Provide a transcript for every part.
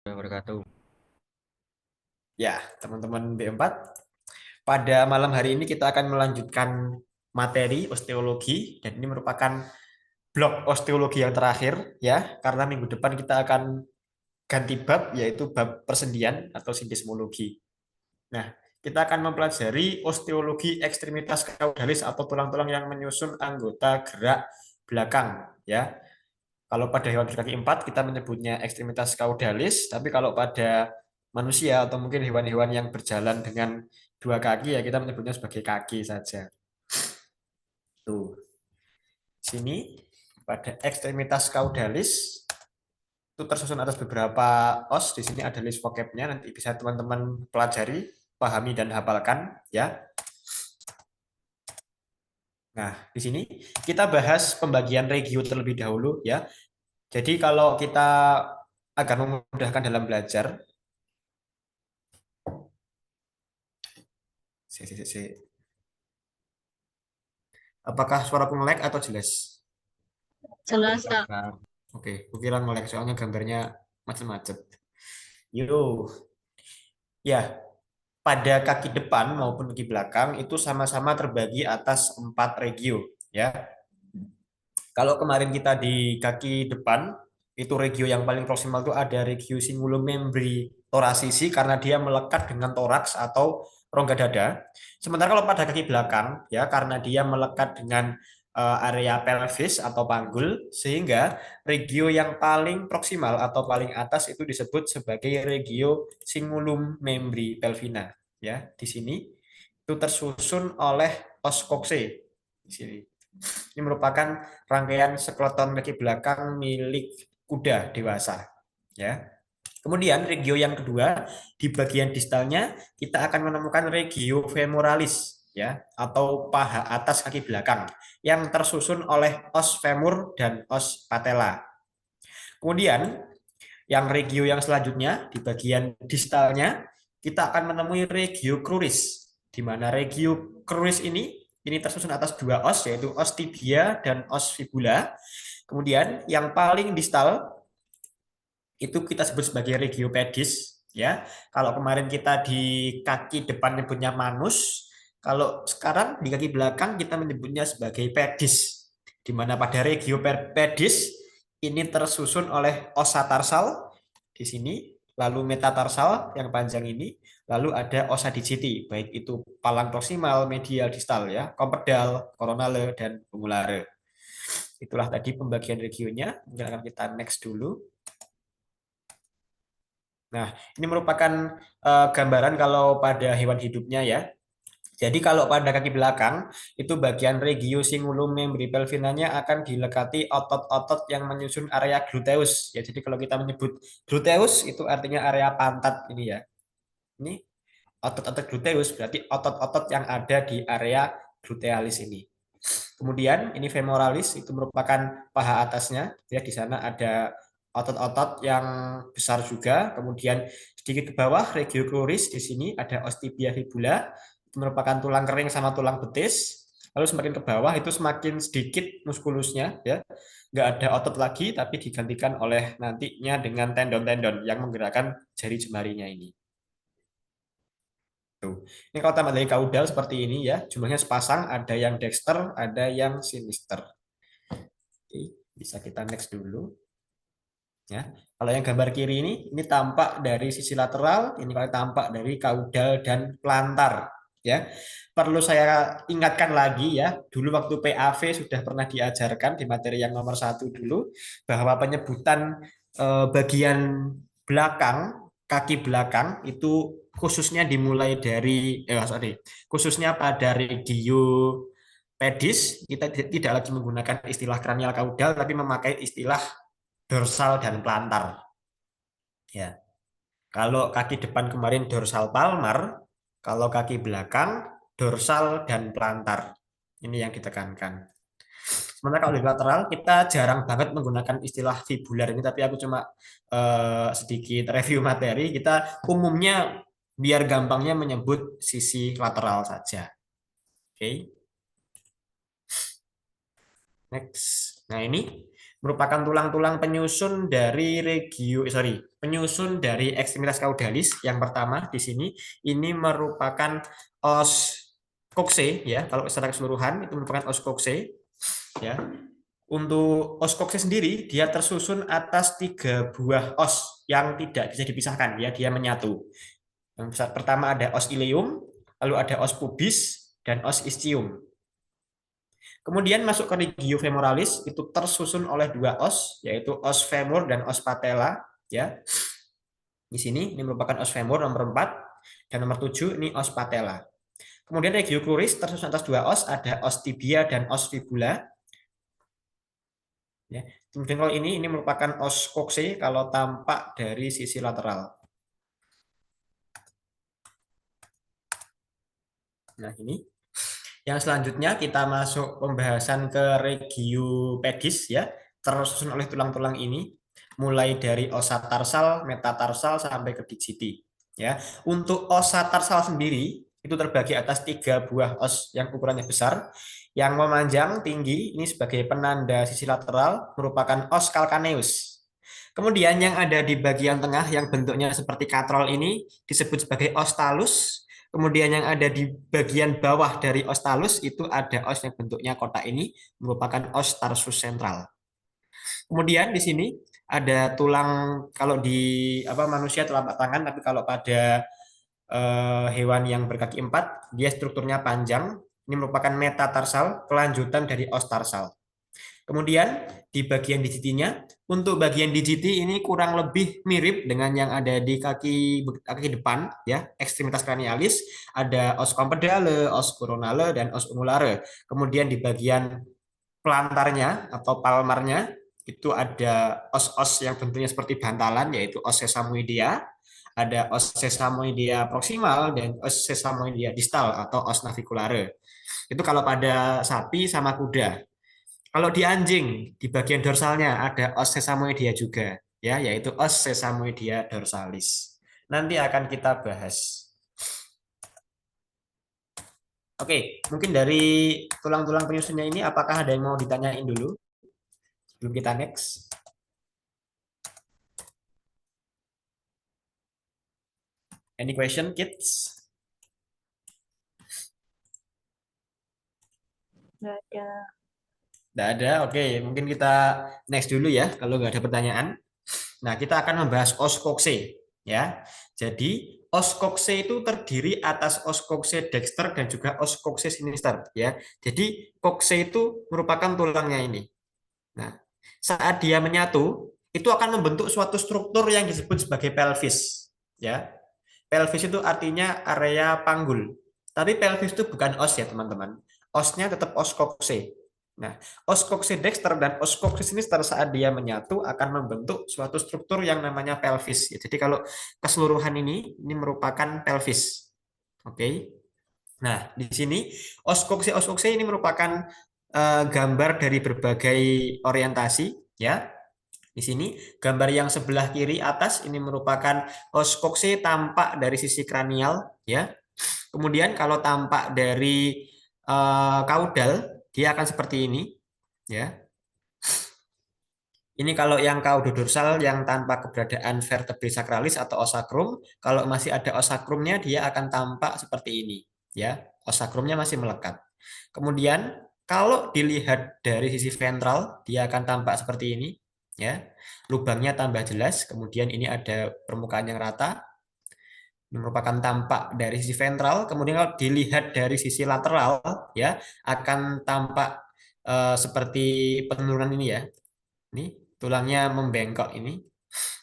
Wabarakatuh. Ya, teman-teman B4, pada malam hari ini kita akan melanjutkan materi osteologi dan ini merupakan blok osteologi yang terakhir ya, karena minggu depan kita akan ganti bab yaitu bab persendian atau sindesmologi. Nah, kita akan mempelajari osteologi ekstremitas caudalis atau tulang-tulang yang menyusun anggota gerak belakang ya. Kalau pada hewan berkaki empat kita menyebutnya ekstremitas caudalis, tapi kalau pada manusia atau mungkin hewan-hewan yang berjalan dengan dua kaki ya kita menyebutnya sebagai kaki saja. Tuh, sini pada ekstremitas caudalis itu tersusun atas beberapa os. Di sini ada list vocabnya, nanti bisa teman-teman pelajari, pahami dan hafalkan ya. Nah, di sini kita bahas pembagian regio terlebih dahulu ya. Jadi kalau kita agar memudahkan dalam belajar, apakah suaraku nge-lag atau jelas? Jelas, Kak. Nah, oke, kukira nge-lag soalnya gambarnya macam-macam. Yo, ya, pada kaki depan maupun kaki belakang itu sama-sama terbagi atas 4 regio, ya. Kalau kemarin kita di kaki depan, itu regio yang paling proksimal itu ada regio cingulum membri thoracisi karena dia melekat dengan toraks atau rongga dada. Sementara kalau pada kaki belakang, ya karena dia melekat dengan area pelvis atau panggul, sehingga regio yang paling proksimal atau paling atas itu disebut sebagai regio cingulum membri pelvina. Ya, di sini itu tersusun oleh os coxae. Di sini. Ini merupakan rangkaian skeleton kaki belakang milik kuda dewasa. Ya. Kemudian regio yang kedua di bagian distalnya kita akan menemukan regio femoralis ya atau paha atas kaki belakang yang tersusun oleh os femur dan os patella. Kemudian yang regio yang selanjutnya di bagian distalnya kita akan menemui regio cruris di mana regio cruris ini tersusun atas dua os yaitu os tibia dan os fibula. Kemudian yang paling distal itu kita sebut sebagai regio pedis ya. Kalau kemarin kita di kaki depan nyebutnya manus, kalau sekarang di kaki belakang kita menyebutnya sebagai pedis. Di mana pada regio pedis ini tersusun oleh osa tarsal di sini, lalu metatarsal yang panjang ini, lalu ada osa digiti, baik itu palang proksimal, medial, distal ya, kompedal, koronale dan ungulare. Itulah tadi pembagian regionya. Mungkin akan kita next dulu. Nah, ini merupakan gambaran kalau pada hewan hidupnya ya. Jadi kalau pada kaki belakang, itu bagian regio cingulum membri pelvinanya akan dilekati otot-otot yang menyusun area gluteus. Ya, jadi kalau kita menyebut gluteus itu artinya area pantat ini ya. Ini otot-otot gluteus berarti otot-otot yang ada di area glutealis ini. Kemudian ini femoralis itu merupakan paha atasnya ya di sana ada otot-otot yang besar juga. Kemudian sedikit ke bawah regio cruris di sini ada os tibia fibula itu merupakan tulang kering sama tulang betis. Lalu semakin ke bawah itu semakin sedikit muskulusnya ya. Nggak ada otot lagi tapi digantikan oleh nantinya dengan tendon-tendon yang menggerakkan jari jemarinya ini. Tuh. Ini kalau tambah dari kaudal seperti ini ya, jumlahnya sepasang, ada yang dexter, ada yang sinister. Oke, bisa kita next dulu. Ya, kalau yang gambar kiri ini tampak dari sisi lateral, ini kalau tampak dari kaudal dan plantar. Ya, perlu saya ingatkan lagi ya, dulu waktu PAV sudah pernah diajarkan di materi yang nomor satu dulu bahwa penyebutan bagian belakang, kaki belakang itu khususnya dimulai dari, sorry, khususnya pada regio pedis kita tidak lagi menggunakan istilah kranial kaudal tapi memakai istilah dorsal dan plantar. Ya, kalau kaki depan kemarin dorsal palmar, kalau kaki belakang dorsal dan plantar. Ini yang ditekankan. Sementara kalau di lateral kita jarang banget menggunakan istilah fibular ini, tapi aku cuma sedikit review materi. Kita umumnya biar gampangnya menyebut sisi lateral saja. Oke, next. Nah ini merupakan tulang-tulang penyusun dari penyusun dari ekstremitas caudalis. Yang pertama di sini ini merupakan os kokse ya. Kalau secara keseluruhan itu merupakan os kokse ya. Untuk os kokse sendiri dia tersusun atas 3 buah os yang tidak bisa dipisahkan ya, dia menyatu. Yang pertama ada os ileum, lalu ada os pubis dan os ischium. Kemudian masuk ke regio femoralis itu tersusun oleh 2 os, yaitu os femur dan os patella ya. Di sini ini merupakan os femur nomor 4 dan nomor 7 ini os patella. Kemudian regio cruris tersusun atas 2 os, ada os tibia dan os fibula. Ya. Kemudian kalau ini merupakan os kokse kalau tampak dari sisi lateral. Nah, ini. Yang selanjutnya kita masuk pembahasan ke regio pedis ya, tersusun oleh tulang-tulang ini mulai dari osa tarsal, metatarsal sampai ke digiti ya. Untuk osa tarsal sendiri itu terbagi atas 3 buah os yang ukurannya besar. Yang memanjang tinggi ini sebagai penanda sisi lateral merupakan os calcaneus. Kemudian yang ada di bagian tengah yang bentuknya seperti katrol ini disebut sebagai os talus. Kemudian yang ada di bagian bawah dari os talus itu ada os yang bentuknya kotak ini merupakan os tarsus sentral. Kemudian di sini ada tulang, kalau di manusia telapak tangan, tapi kalau pada hewan yang berkaki 4 dia strukturnya panjang. Ini merupakan metatarsal, kelanjutan dari os tarsal. Kemudian di bagian digitinya, untuk bagian digiti ini kurang lebih mirip dengan yang ada di kaki depan ya, ekstremitas cranialis, ada os compedale, os coronale dan os ungulare. Kemudian di bagian pelantarnya atau palmarnya itu ada os-os yang bentuknya seperti bantalan, yaitu os sesamoidea, ada os sesamoidea proximal dan os sesamoidea distal atau os naviculare. Itu kalau pada sapi sama kuda. Kalau di anjing, di bagian dorsalnya ada os sesamoidea juga, ya, yaitu os sesamoidea dorsalis. Nanti akan kita bahas. Oke, mungkin dari tulang-tulang penyusunnya ini, apakah ada yang mau ditanyain dulu sebelum kita next? Any question, kids? Nggak ada. Tidak ada, oke. Mungkin kita next dulu ya, kalau nggak ada pertanyaan. Nah, kita akan membahas os kokse ya. Jadi os kokse itu terdiri atas os kokse dexter dan juga os kokse sinister ya. Jadi kokse itu merupakan tulangnya ini. Nah, saat dia menyatu itu akan membentuk suatu struktur yang disebut sebagai pelvis ya. Pelvis itu artinya area panggul. Tapi pelvis itu bukan os ya, teman-teman. Osnya tetap os kokse. Nah, os dexter dan os sinister saat dia menyatu akan membentuk suatu struktur yang namanya pelvis. Jadi kalau keseluruhan ini merupakan pelvis. Oke. Nah, di sini os ini merupakan gambar dari berbagai orientasi ya. Di sini gambar yang sebelah kiri atas ini merupakan os tampak dari sisi kranial ya. Kemudian kalau tampak dari kaudal dia akan seperti ini ya. Ini kalau yang caudodorsal yang tanpa keberadaan vertebrae sacralis atau os sacrum, kalau masih ada os sacrumnya dia akan tampak seperti ini ya. Os sacrumnya masih melekat. Kemudian kalau dilihat dari sisi ventral dia akan tampak seperti ini ya. Lubangnya tambah jelas, kemudian ini ada permukaan yang rata. Ini merupakan tampak dari sisi ventral, kemudian kalau dilihat dari sisi lateral ya akan tampak seperti penurunan ini ya. Ini tulangnya membengkok ini.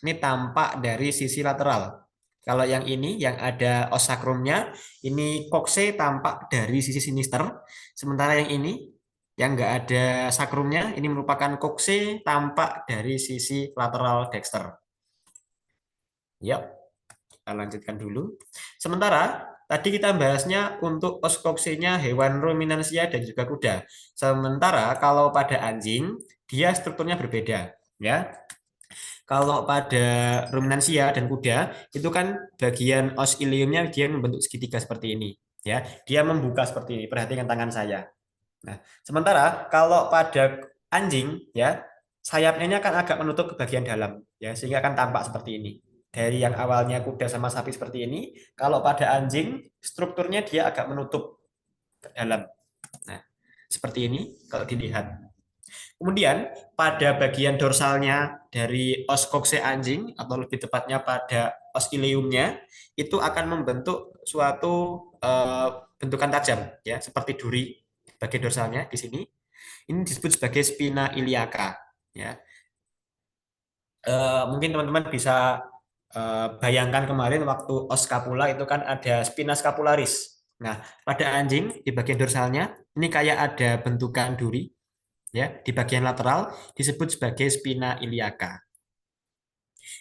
Ini tampak dari sisi lateral. Kalau yang ini yang ada os sacrumnya, ini kokse tampak dari sisi sinister. Sementara yang ini yang nggak ada sakrumnya, ini merupakan kokse tampak dari sisi lateral dexter. Yap, kita lanjutkan dulu. Sementara tadi kita bahasnya untuk os koksenya hewan ruminansia dan juga kuda. Sementara kalau pada anjing dia strukturnya berbeda, ya. Kalau pada ruminansia dan kuda itu kan bagian os iliumnya dia membentuk segitiga seperti ini, ya. Dia membuka seperti ini. Perhatikan tangan saya. Nah, sementara kalau pada anjing, ya, sayapnya ini akan agak menutup ke bagian dalam, ya, sehingga akan tampak seperti ini. Dari yang awalnya kuda sama sapi seperti ini, kalau pada anjing strukturnya dia agak menutup ke dalam. Nah, seperti ini kalau dilihat. Kemudian pada bagian dorsalnya dari os kokse anjing atau lebih tepatnya pada os ileumnya itu akan membentuk suatu bentukan tajam, ya, seperti duri bagian dorsalnya di sini. Ini disebut sebagai spina iliaca, ya. Mungkin teman-teman bisa bayangkan kemarin waktu os scapula itu kan ada spina scapularis. Nah, pada anjing di bagian dorsalnya ini kayak ada bentukan duri, ya, di bagian lateral disebut sebagai spina iliaca.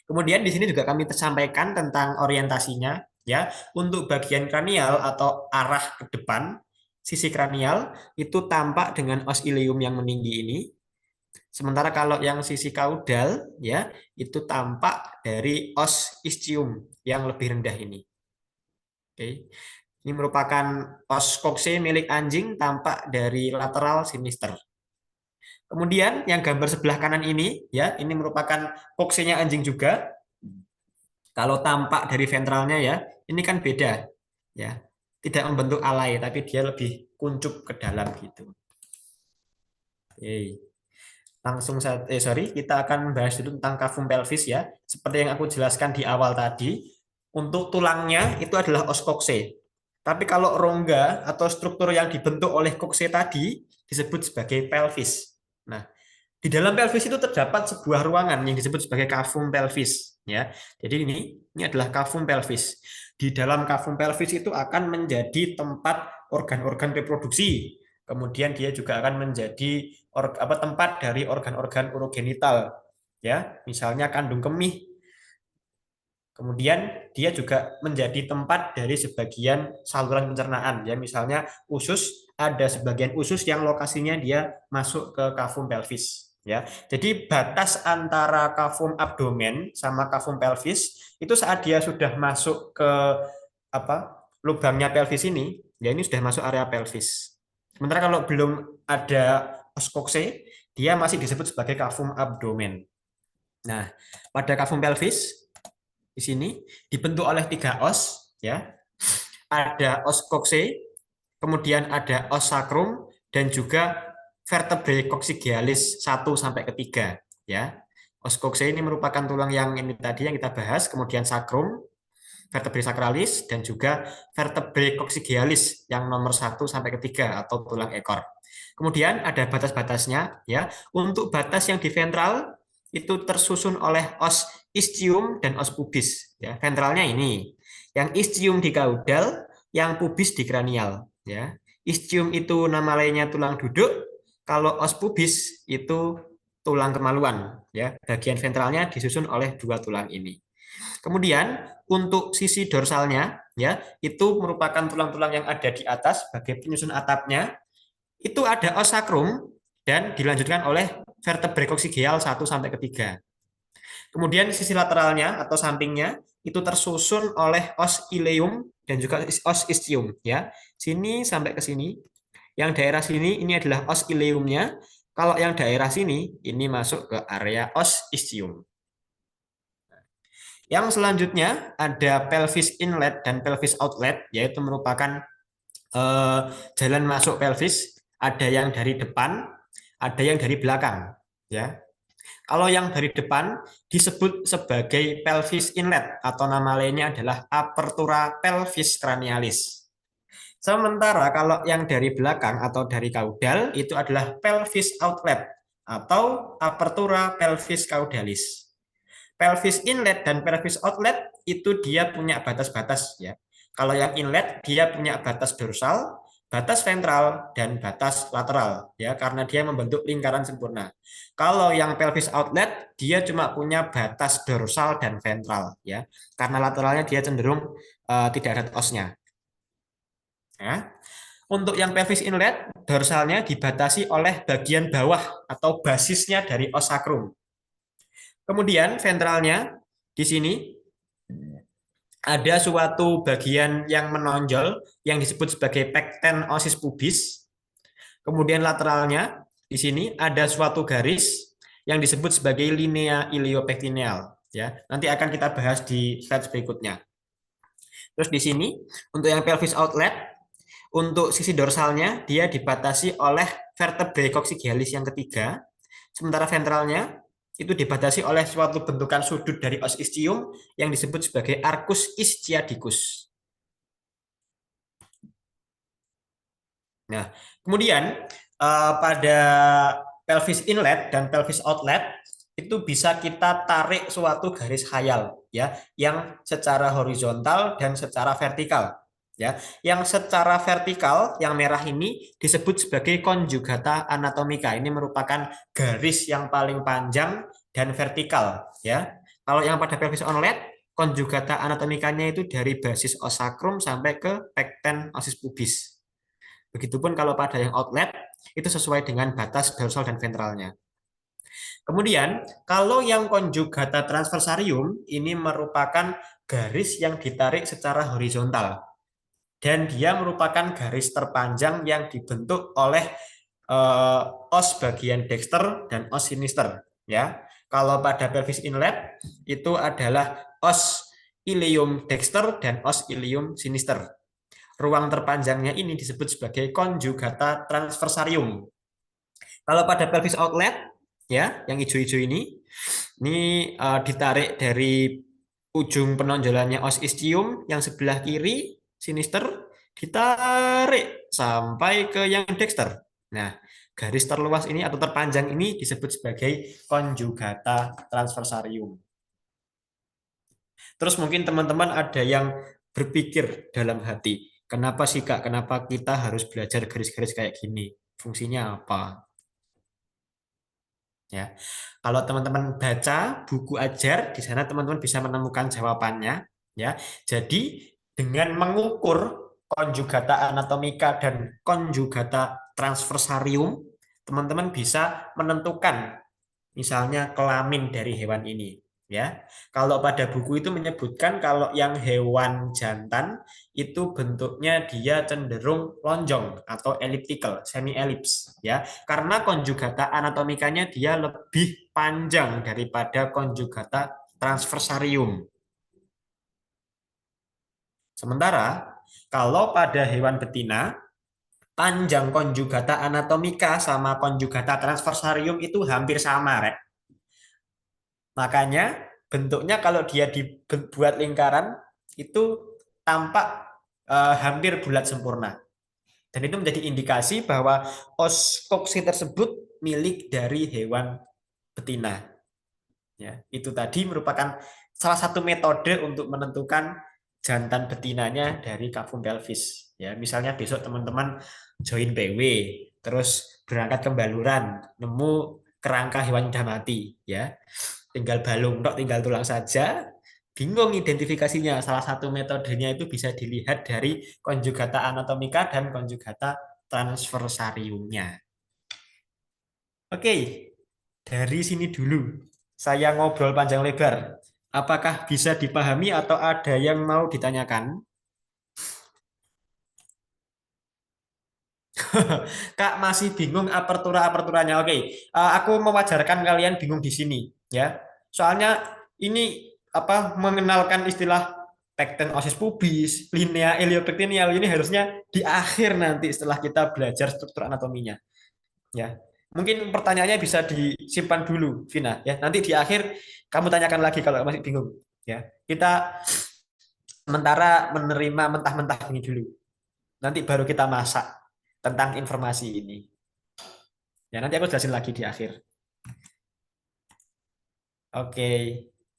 Kemudian di sini juga kami sampaikan tentang orientasinya, ya. Untuk bagian kranial atau arah ke depan, sisi kranial itu tampak dengan os ileum yang meninggi ini. Sementara kalau yang sisi kaudal, ya, itu tampak dari os ischium yang lebih rendah ini. Oke. Ini merupakan os kokse milik anjing tampak dari lateral sinister. Kemudian yang gambar sebelah kanan ini, ya, ini merupakan koksenya anjing juga. Kalau tampak dari ventralnya, ya, ini kan beda, ya, tidak membentuk alai, tapi dia lebih kuncup ke dalam gitu. Oke. Langsung saja, sorry, kita akan bahas dulu tentang cavum pelvis, ya. Seperti yang aku jelaskan di awal tadi, untuk tulangnya itu adalah os kokse. Tapi kalau rongga atau struktur yang dibentuk oleh kokse tadi disebut sebagai pelvis. Nah, di dalam pelvis itu terdapat sebuah ruangan yang disebut sebagai cavum pelvis, ya. Jadi ini adalah cavum pelvis. Di dalam cavum pelvis itu akan menjadi tempat organ-organ reproduksi. Kemudian dia juga akan menjadi tempat dari organ-organ urogenital, ya. Misalnya kandung kemih. Kemudian dia juga menjadi tempat dari sebagian saluran pencernaan, ya. Misalnya usus, ada sebagian usus yang lokasinya dia masuk ke cavum pelvis, ya. Jadi batas antara cavum abdomen sama cavum pelvis itu saat dia sudah masuk ke lubangnya pelvis ini, ya, ini sudah masuk area pelvis. Sementara kalau belum ada os kokse, dia masih disebut sebagai cavum abdomen. Nah, pada cavum pelvis di sini dibentuk oleh 3 os, ya. Ada os kokse, kemudian ada os sacrum dan juga vertebrae coccygealis 1 sampai ke 3, ya. Os kokse ini merupakan tulang yang ini tadi yang kita bahas, kemudian sacrum, vertebrae sacralis dan juga vertebrae coccygealis yang nomor 1 sampai ke 3 atau tulang ekor. Kemudian ada batas-batasnya, ya. Untuk batas yang di ventral itu tersusun oleh os ischium dan os pubis, ya. Ventralnya ini. Yang ischium di kaudal, yang pubis di kranial, ya. Ischium itu nama lainnya tulang duduk, kalau os pubis itu tulang kemaluan, ya. Bagian ventralnya disusun oleh 2 tulang ini. Kemudian untuk sisi dorsalnya, ya, itu merupakan tulang-tulang yang ada di atas sebagai penyusun atapnya. Itu ada os sacrum dan dilanjutkan oleh vertebrae coccygeal 1 sampai ke 3. Kemudian sisi lateralnya atau sampingnya itu tersusun oleh os ileum dan juga os ischium, ya. Sini sampai ke sini. Yang daerah sini ini adalah os ileumnya. Kalau yang daerah sini ini masuk ke area os ischium. Yang selanjutnya ada pelvis inlet dan pelvis outlet, yaitu merupakan jalan masuk pelvis. Ada yang dari depan, ada yang dari belakang, ya. Kalau yang dari depan disebut sebagai pelvis inlet atau nama lainnya adalah apertura pelvis cranialis. Sementara kalau yang dari belakang atau dari kaudal itu adalah pelvis outlet atau apertura pelvis caudalis. Pelvis inlet dan pelvis outlet itu dia punya batas-batas, ya. Kalau yang inlet dia punya batas dorsal, batas ventral dan batas lateral, ya, karena dia membentuk lingkaran sempurna. Kalau yang pelvis outlet dia cuma punya batas dorsal dan ventral, ya. Karena lateralnya dia cenderung tidak ada osnya. Ya. Untuk yang pelvis inlet dorsalnya dibatasi oleh bagian bawah atau basisnya dari os sacrum. Kemudian ventralnya di sini ada suatu bagian yang menonjol yang disebut sebagai pecten osis pubis. Kemudian lateralnya di sini ada suatu garis yang disebut sebagai linea iliopektineal. Ya, nanti akan kita bahas di slide berikutnya. Terus di sini untuk yang pelvis outlet, untuk sisi dorsalnya dia dibatasi oleh vertebrae coccygealis yang ketiga, sementara ventralnya itu dibatasi oleh suatu bentukan sudut dari os ischium yang disebut sebagai arcus ischiadicus. Nah, kemudian pada pelvis inlet dan pelvis outlet itu bisa kita tarik suatu garis khayal ya, yang secara horizontal dan secara vertikal. Ya, yang secara vertikal yang merah ini disebut sebagai conjugata anatomica. Ini merupakan garis yang paling panjang dan vertikal ya. Kalau yang pada pelvis outlet, conjugata anatomikanya itu dari basis os sacrum sampai ke pecten osis pubis. Begitupun kalau pada yang outlet, itu sesuai dengan batas dorsal dan ventralnya. Kemudian, kalau yang conjugata transversarium, ini merupakan garis yang ditarik secara horizontal. Dan dia merupakan garis terpanjang yang dibentuk oleh os bagian dexter dan os sinister. Ya, kalau pada pelvis inlet, itu adalah os ilium dexter dan os ilium sinister. Ruang terpanjangnya ini disebut sebagai conjugata transversarium. Kalau pada pelvis outlet, ya, yang hijau-hijau ini ditarik dari ujung penonjolannya os ischium yang sebelah kiri sinister, ditarik sampai ke yang dexter. Nah, garis terluas ini atau terpanjang ini disebut sebagai conjugata transversarium. Terus mungkin teman-teman ada yang berpikir dalam hati, kenapa sih Kak, kenapa kita harus belajar garis-garis kayak gini? Fungsinya apa? Ya, kalau teman-teman baca buku ajar, di sana teman-teman bisa menemukan jawabannya. Ya, jadi dengan mengukur konjugata anatomika dan konjugata transversarium, teman-teman bisa menentukan misalnya kelamin dari hewan ini. Ya, kalau pada buku itu menyebutkan kalau yang hewan jantan itu bentuknya dia cenderung lonjong atau elliptical, semi elips, ya, karena konjugata anatomikanya dia lebih panjang daripada konjugata transversarium. Sementara kalau pada hewan betina, panjang konjugata anatomika sama konjugata transversarium itu hampir sama, Rek. Makanya bentuknya kalau dia dibuat lingkaran itu tampak hampir bulat sempurna. Dan itu menjadi indikasi bahwa os koksi tersebut milik dari hewan betina. Ya, itu tadi merupakan salah satu metode untuk menentukan jantan betinanya dari kavum pelvis. Ya, misalnya besok teman-teman join PW, terus berangkat ke Baluran, nemu kerangka hewan udah mati, ya tinggal balung, tinggal tulang saja, bingung identifikasinya. Salah satu metodenya itu bisa dilihat dari konjugata anatomika dan konjugata transversariumnya. Oke, dari sini dulu. Saya ngobrol panjang lebar. Apakah bisa dipahami atau ada yang mau ditanyakan? Kak masih bingung apertura-aperturanya. Oke, aku mewajarkan kalian bingung di sini, ya. Soalnya ini apa mengenalkan istilah pecten osis pubis, linea iliopectineal ini harusnya di akhir nanti setelah kita belajar struktur anatominya, ya. Mungkin pertanyaannya bisa disimpan dulu, Vina, ya. Nanti di akhir kamu tanyakan lagi kalau masih bingung, ya. Kita sementara menerima mentah-mentah ini dulu. Nanti baru kita masak tentang informasi ini. Ya, nanti aku jelasin lagi di akhir. Oke,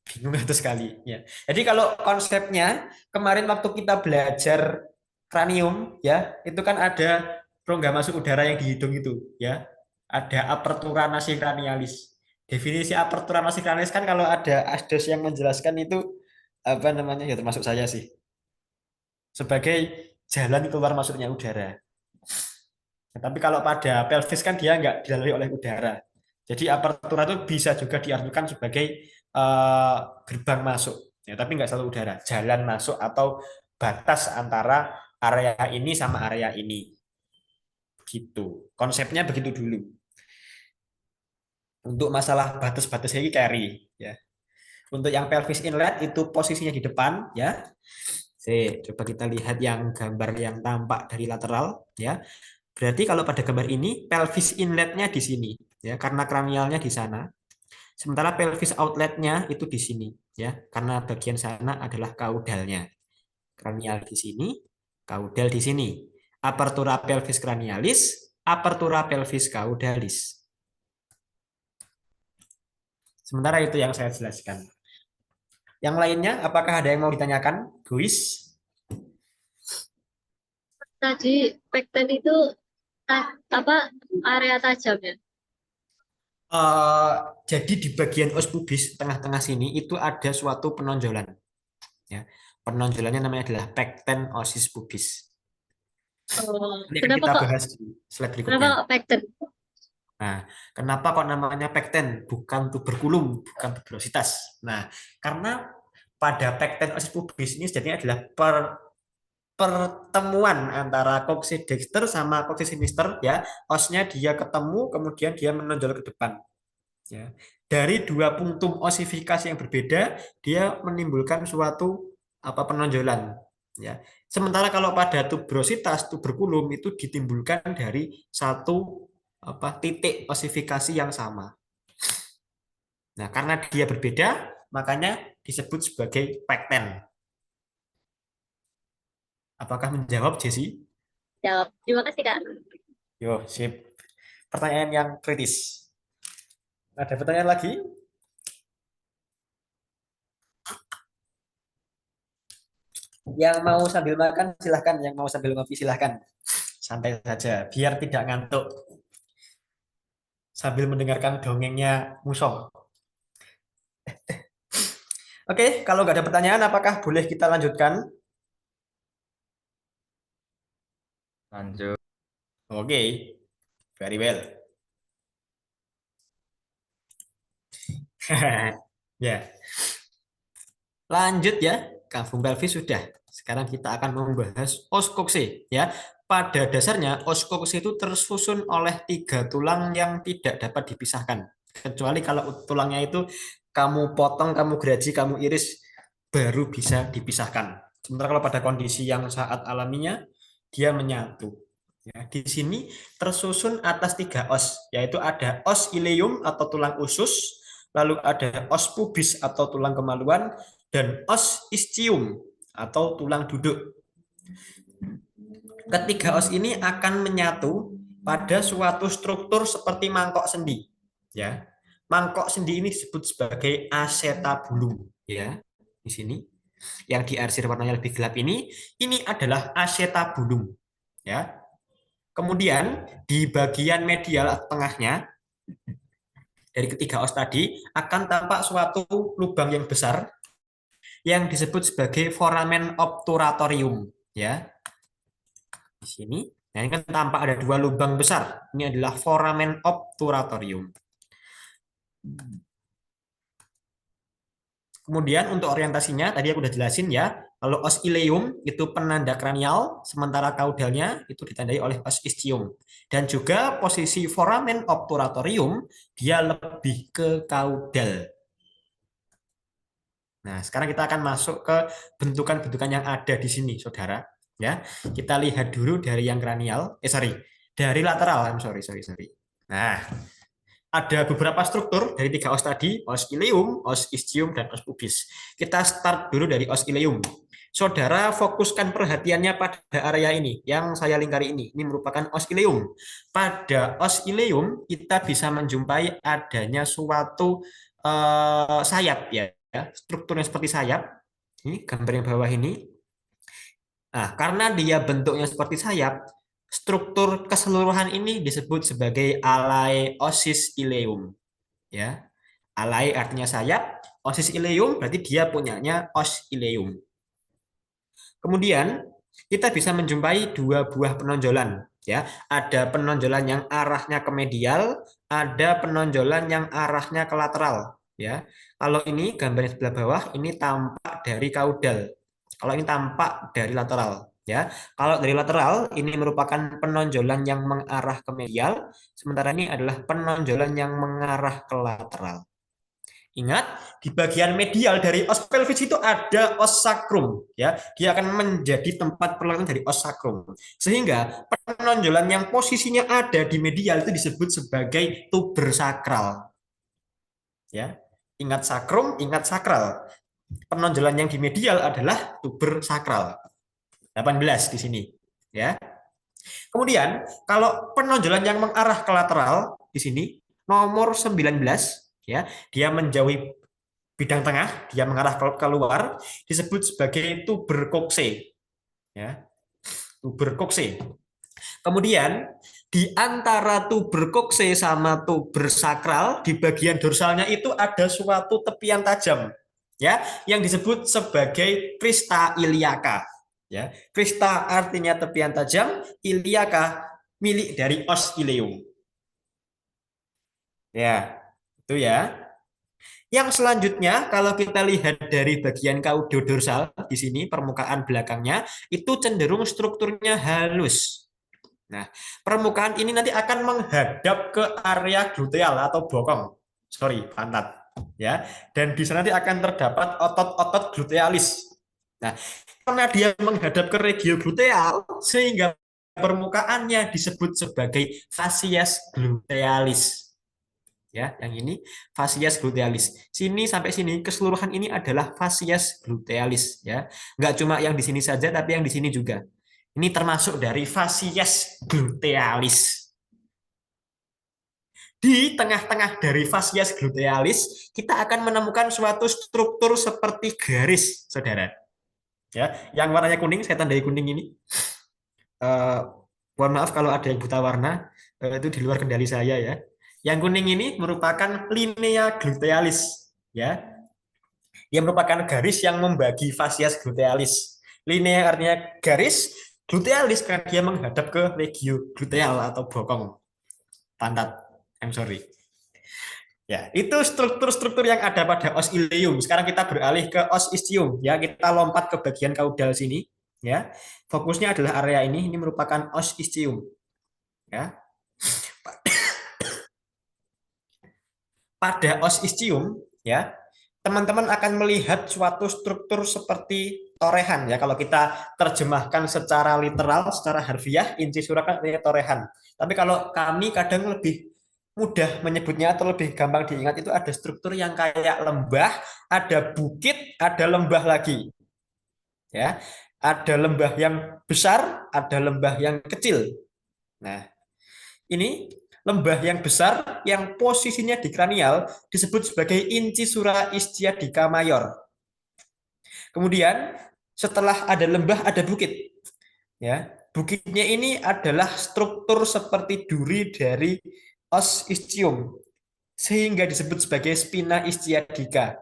bingung itu sekali. Ya. Jadi kalau konsepnya kemarin waktu kita belajar kranium, ya itu kan ada rongga masuk udara yang di hidung itu, ya. Ada apertura nasi cranialis. Definisi apertura nasi cranialis kan kalau ada asdos yang menjelaskan itu apa namanya ya termasuk saya sih sebagai jalan keluar masuknya udara. Nah, tapi kalau pada pelvis kan dia nggak dilalui oleh udara. Jadi apertura itu bisa juga diartikan sebagai eh, gerbang masuk. Ya, tapi nggak selalu udara. Jalan masuk atau batas antara area ini sama area ini. Gitu. Konsepnya begitu dulu. Untuk masalah batas-batas ini carry ya. Untuk yang pelvis inlet itu posisinya di depan ya. Coba kita lihat yang gambar yang tampak dari lateral ya. Berarti kalau pada gambar ini pelvis inletnya di sini ya, karena kranialnya di sana. Sementara pelvis outletnya itu di sini ya, karena bagian sana adalah kaudalnya. Kranial di sini, kaudal di sini. Apertura pelvis cranialis, apertura pelvis caudalis. Sementara itu yang saya jelaskan. Yang lainnya, apakah ada yang mau ditanyakan, Guis? Tadi pekten itu apa area tajam ya? Eh, jadi di bagian os pubis tengah-tengah sini itu ada suatu penonjolan. Ya, penonjolannya namanya adalah pecten osis pubis. Oh, Ini akan kita bahas di slide kenapa berikutnya. kok pekten? Nah, kenapa kok namanya pekten, bukan tuberkulum, bukan tuberositas? Nah, karena pada pekten osis pubis ini sejatinya adalah pertemuan antara coccyx sama coccyx sinister ya. Osnya dia ketemu, kemudian dia menonjol ke depan. Ya. Dari dua punktum osifikasi yang berbeda, dia menimbulkan suatu penonjolan. Ya. Sementara kalau pada tuberositas, tuberkulum itu ditimbulkan dari satu titik osifikasi yang sama. Nah, karena dia berbeda, makanya disebut sebagai pekten. Apakah menjawab, Jesse? Jawab. Terima kasih Kak. Yo, sip. Pertanyaan yang kritis. Ada pertanyaan lagi? Yang mau sambil makan silahkan, yang mau sambil ngopi silahkan. Santai saja, biar tidak ngantuk sambil mendengarkan dongengnya Musong. Oke, kalau nggak ada pertanyaan, apakah boleh kita lanjutkan? Lanjut. Oke, very well. Ya, lanjut ya. Kavum pelvis sudah. Sekarang kita akan membahas os kokse ya. Pada dasarnya os kokse itu tersusun oleh 3 tulang yang tidak dapat dipisahkan. Kecuali kalau tulangnya itu kamu potong, kamu geraji, kamu iris, baru bisa dipisahkan. Sementara kalau pada kondisi yang saat alaminya, dia menyatu. Ya, di sini tersusun atas 3 os, yaitu ada os ileum atau tulang usus, lalu ada os pubis atau tulang kemaluan, dan os ischium atau tulang duduk. Ketiga os ini akan menyatu pada suatu struktur seperti mangkok sendi. Ya, mangkok sendi ini disebut sebagai acetabulum. Ya, di sini yang diarsir warnanya lebih gelap ini adalah acetabulum. Ya, kemudian di bagian medial atau tengahnya dari ketiga os tadi akan tampak suatu lubang yang besar yang disebut sebagai foramen obturatorium. Ya, di sini. Nah, ini kan tampak ada 2 lubang besar. Ini adalah foramen obturatorium. Kemudian untuk orientasinya tadi aku udah jelasin ya. Kalau os ileum itu penanda kranial, sementara kaudalnya itu ditandai oleh os ischium. Dan juga posisi foramen obturatorium dia lebih ke kaudal. Nah, sekarang kita akan masuk ke bentukan-bentukan yang ada di sini, saudara. Ya, kita lihat dulu dari yang kranial. Dari lateral. Sorry. Nah, ada beberapa struktur dari 3 os tadi, os ileum, os ischium, dan os pubis. Kita start dulu dari os ileum. Saudara fokuskan perhatiannya pada area ini, yang saya lingkari ini. Ini merupakan os ileum. Pada os ileum, kita bisa menjumpai adanya suatu sayap ya, strukturnya seperti sayap. Ini gambar yang bawah ini. Nah, karena dia bentuknya seperti sayap, struktur keseluruhan ini disebut sebagai alai osis ileum. Ya, alai artinya sayap, osis ileum berarti dia punyanya os ileum. Kemudian kita bisa menjumpai 2 buah penonjolan. Ya, ada penonjolan yang arahnya ke medial, ada penonjolan yang arahnya ke lateral. Ya, kalau ini gambar yang sebelah bawah ini tampak dari kaudal. Kalau ini tampak dari lateral. Ya, kalau dari lateral ini merupakan penonjolan yang mengarah ke medial, sementara ini adalah penonjolan yang mengarah ke lateral. Ingat, di bagian medial dari os pelvis itu ada os sacrum, ya. Dia akan menjadi tempat perlawanan dari os sacrum. Sehingga penonjolan yang posisinya ada di medial itu disebut sebagai tuber sakral, ya. Ingat sakrum, ingat sakral. Penonjolan yang di medial adalah tuber sakral. 18 di sini, ya. Kemudian, kalau penonjolan yang mengarah ke lateral di sini nomor 19, ya, dia menjauhi bidang tengah, dia mengarah keluar, disebut sebagai tuberkokse, ya, tuberkokse. Kemudian di antara tuberkokse sama tubersakral di bagian dorsalnya itu ada suatu tepian tajam, ya, yang disebut sebagai crista iliaca, ya. Crista artinya tepian tajam, iliaca milik dari os ileum. Ya, itu ya. Yang selanjutnya, kalau kita lihat dari bagian kaudodorsal di sini, permukaan belakangnya, itu cenderung strukturnya halus. Nah, permukaan ini nanti akan menghadap ke area gluteal atau bokong. Sorry, pantat. Ya, dan di sana nanti akan terdapat otot-otot glutealis. Nah, karena dia menghadap ke regio gluteal, sehingga permukaannya disebut sebagai fascies glutealis. Ya, yang ini fascies glutealis. Sini sampai sini keseluruhan ini adalah fascies glutealis, ya. Nggak cuma yang di sini saja tapi yang di sini juga. Ini termasuk dari fascies glutealis. Di tengah-tengah dari fascies glutealis kita akan menemukan suatu struktur seperti garis, Saudara. Ya, yang warnanya kuning saya tandai kuning ini. Eh, mohon maaf kalau ada yang buta warna, itu di luar kendali saya ya. Yang kuning ini merupakan linea glutealis, ya. Dia merupakan garis yang membagi fascies glutealis. Linea artinya garis, glutealis karena dia menghadap ke regio gluteal atau bokong pantat. I'm sorry. Ya, itu struktur-struktur yang ada pada os ileum. Sekarang kita beralih ke os ischium, ya. Kita lompat ke bagian kaudal sini, ya. Fokusnya adalah area ini merupakan os ischium, ya. Pada os ischium, ya, teman-teman akan melihat suatu struktur seperti torehan, ya. Kalau kita terjemahkan secara literal, secara harfiah, incisura kan artinya torehan. Tapi kalau kami kadang lebih mudah menyebutnya atau lebih gampang diingat itu ada struktur yang kayak lembah, ada bukit, ada lembah lagi, ya. Ada lembah yang besar, ada lembah yang kecil. Nah, ini lembah yang besar yang posisinya di kranial disebut sebagai incisura ischiadica mayor. Kemudian setelah ada lembah ada bukit. Ya, bukitnya ini adalah struktur seperti duri dari os ischium sehingga disebut sebagai spina ischiadica.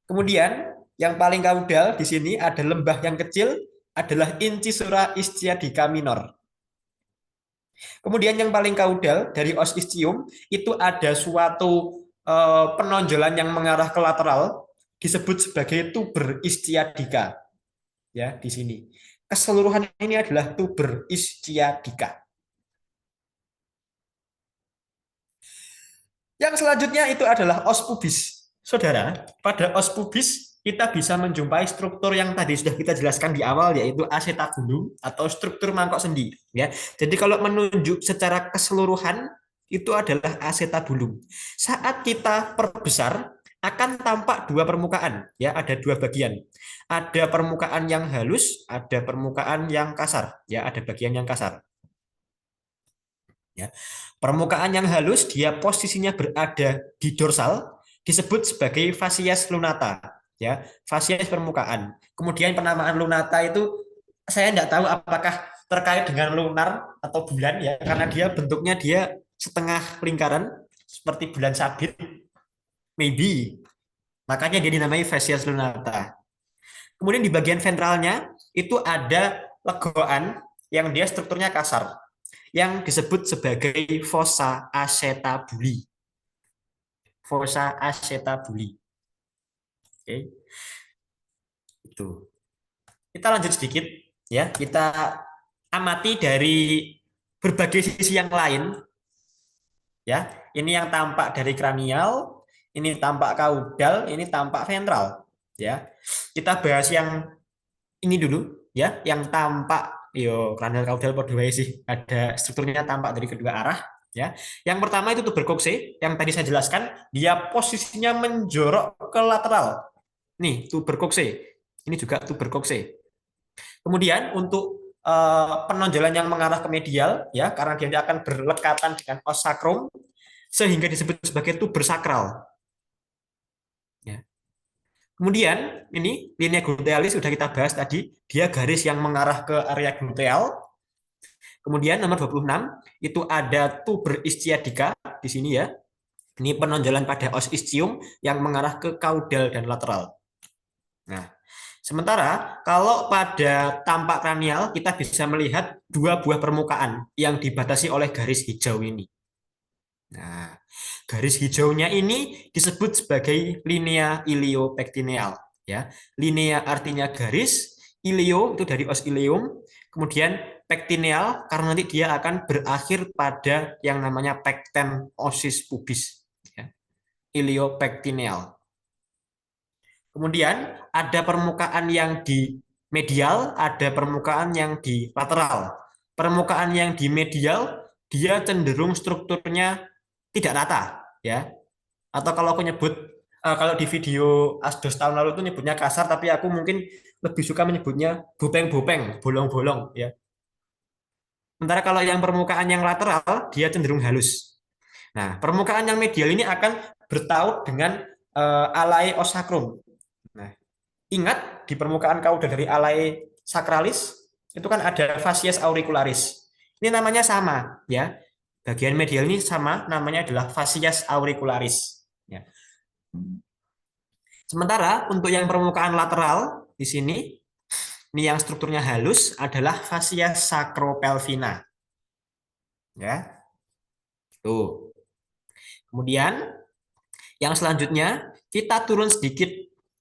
Kemudian yang paling kaudal di sini ada lembah yang kecil adalah incisura ischiadica minor. Kemudian yang paling kaudal dari os ischium itu ada suatu penonjolan yang mengarah ke lateral disebut sebagai tuber ischiadica. Ya, di sini. Keseluruhan ini adalah tuber ischiadica. Yang selanjutnya itu adalah os pubis. Saudara, pada os pubis kita bisa menjumpai struktur yang tadi sudah kita jelaskan di awal yaitu acetabulum atau struktur mangkok sendi, ya. Jadi kalau menunjuk secara keseluruhan itu adalah acetabulum. Saat kita perbesar akan tampak dua permukaan, ya, ada dua bagian. Ada permukaan yang halus, ada permukaan yang kasar, ya, ada bagian yang kasar. Ya. Permukaan yang halus dia posisinya berada di dorsal disebut sebagai fascies lunata, ya, fascies permukaan. Kemudian penamaan lunata itu saya tidak tahu apakah terkait dengan lunar atau bulan, ya, karena dia bentuknya dia setengah lingkaran seperti bulan sabit, maybe. Makanya dia dinamai fascies lunata. Kemudian di bagian ventralnya itu ada legoan yang dia strukturnya kasar yang disebut sebagai fossa acetabuli. Fossa acetabuli. Oke. Itu. Kita lanjut sedikit. ya, kita amati dari berbagai sisi yang lain, ya. Ini yang tampak dari kranial, ini tampak kaudal, ini tampak ventral, ya. Kita bahas yang ini dulu, ya, yang tampak yo kranial kaudal pada wae sih, ada strukturnya tampak dari kedua arah, ya. Yang pertama itu tuberkokse, yang tadi saya jelaskan, dia posisinya menjorok ke lateral. Nih, tuberkokse. Ini juga tuberkokse. Kemudian untuk penonjolan yang mengarah ke medial, ya, karena dia akan berlekatan dengan os sakrum, sehingga disebut sebagai tuber sakral. Ya. Kemudian ini linea glutealis sudah kita bahas tadi, dia garis yang mengarah ke area gluteal. Kemudian nomor 26 itu ada tuber ischiadica di sini ya. Ini penonjolan pada os ischium yang mengarah ke kaudal dan lateral. Nah, sementara kalau pada tampak kranial kita bisa melihat dua buah permukaan yang dibatasi oleh garis hijau ini. Nah, garis hijaunya ini disebut sebagai linea iliopectineal, ya. Linea artinya garis, ilio itu dari os ilium, kemudian pectineal karena nanti dia akan berakhir pada yang namanya pecten osis pubis, ya. Iliopectineal. Kemudian ada permukaan yang di medial, ada permukaan yang di lateral. Permukaan yang di medial dia cenderung strukturnya tidak rata, ya. Atau kalau aku nyebut kalau di video Asdos tahun lalu itu nyebutnya kasar, tapi aku mungkin lebih suka menyebutnya bopeng-bopeng, bolong-bolong, ya. Sementara kalau yang permukaan yang lateral dia cenderung halus. Nah, permukaan yang medial ini akan bertaut dengan alai osakrum. Nah, ingat di permukaan kaudal dari alai sacralis itu kan ada fascies auricularis. Ini namanya sama, ya. Bagian medial ini sama, namanya adalah fascies auricularis. Ya. Sementara untuk yang permukaan lateral di sini, ini yang strukturnya halus adalah fascies sacropelvina. Ya, tuh. Kemudian yang selanjutnya kita turun sedikit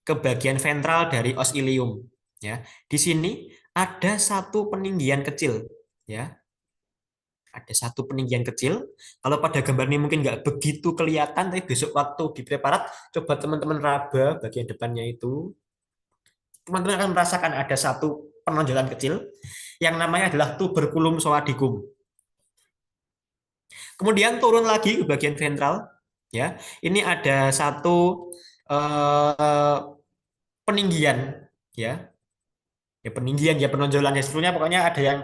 ke bagian ventral dari os ilium. Ya, di sini ada satu peninggian kecil. Ya, ada satu peninggian kecil. Kalau pada gambar ini mungkin nggak begitu kelihatan, tapi besok waktu di preparat, coba teman-teman raba bagian depannya itu. Teman-teman akan merasakan ada satu penonjolan kecil yang namanya adalah tuberculum soadicum. Kemudian turun lagi ke bagian ventral, ya. Ini ada satu eh, peninggian, ya. Ya peninggian ya penonjolan ya sebetulnya pokoknya ada yang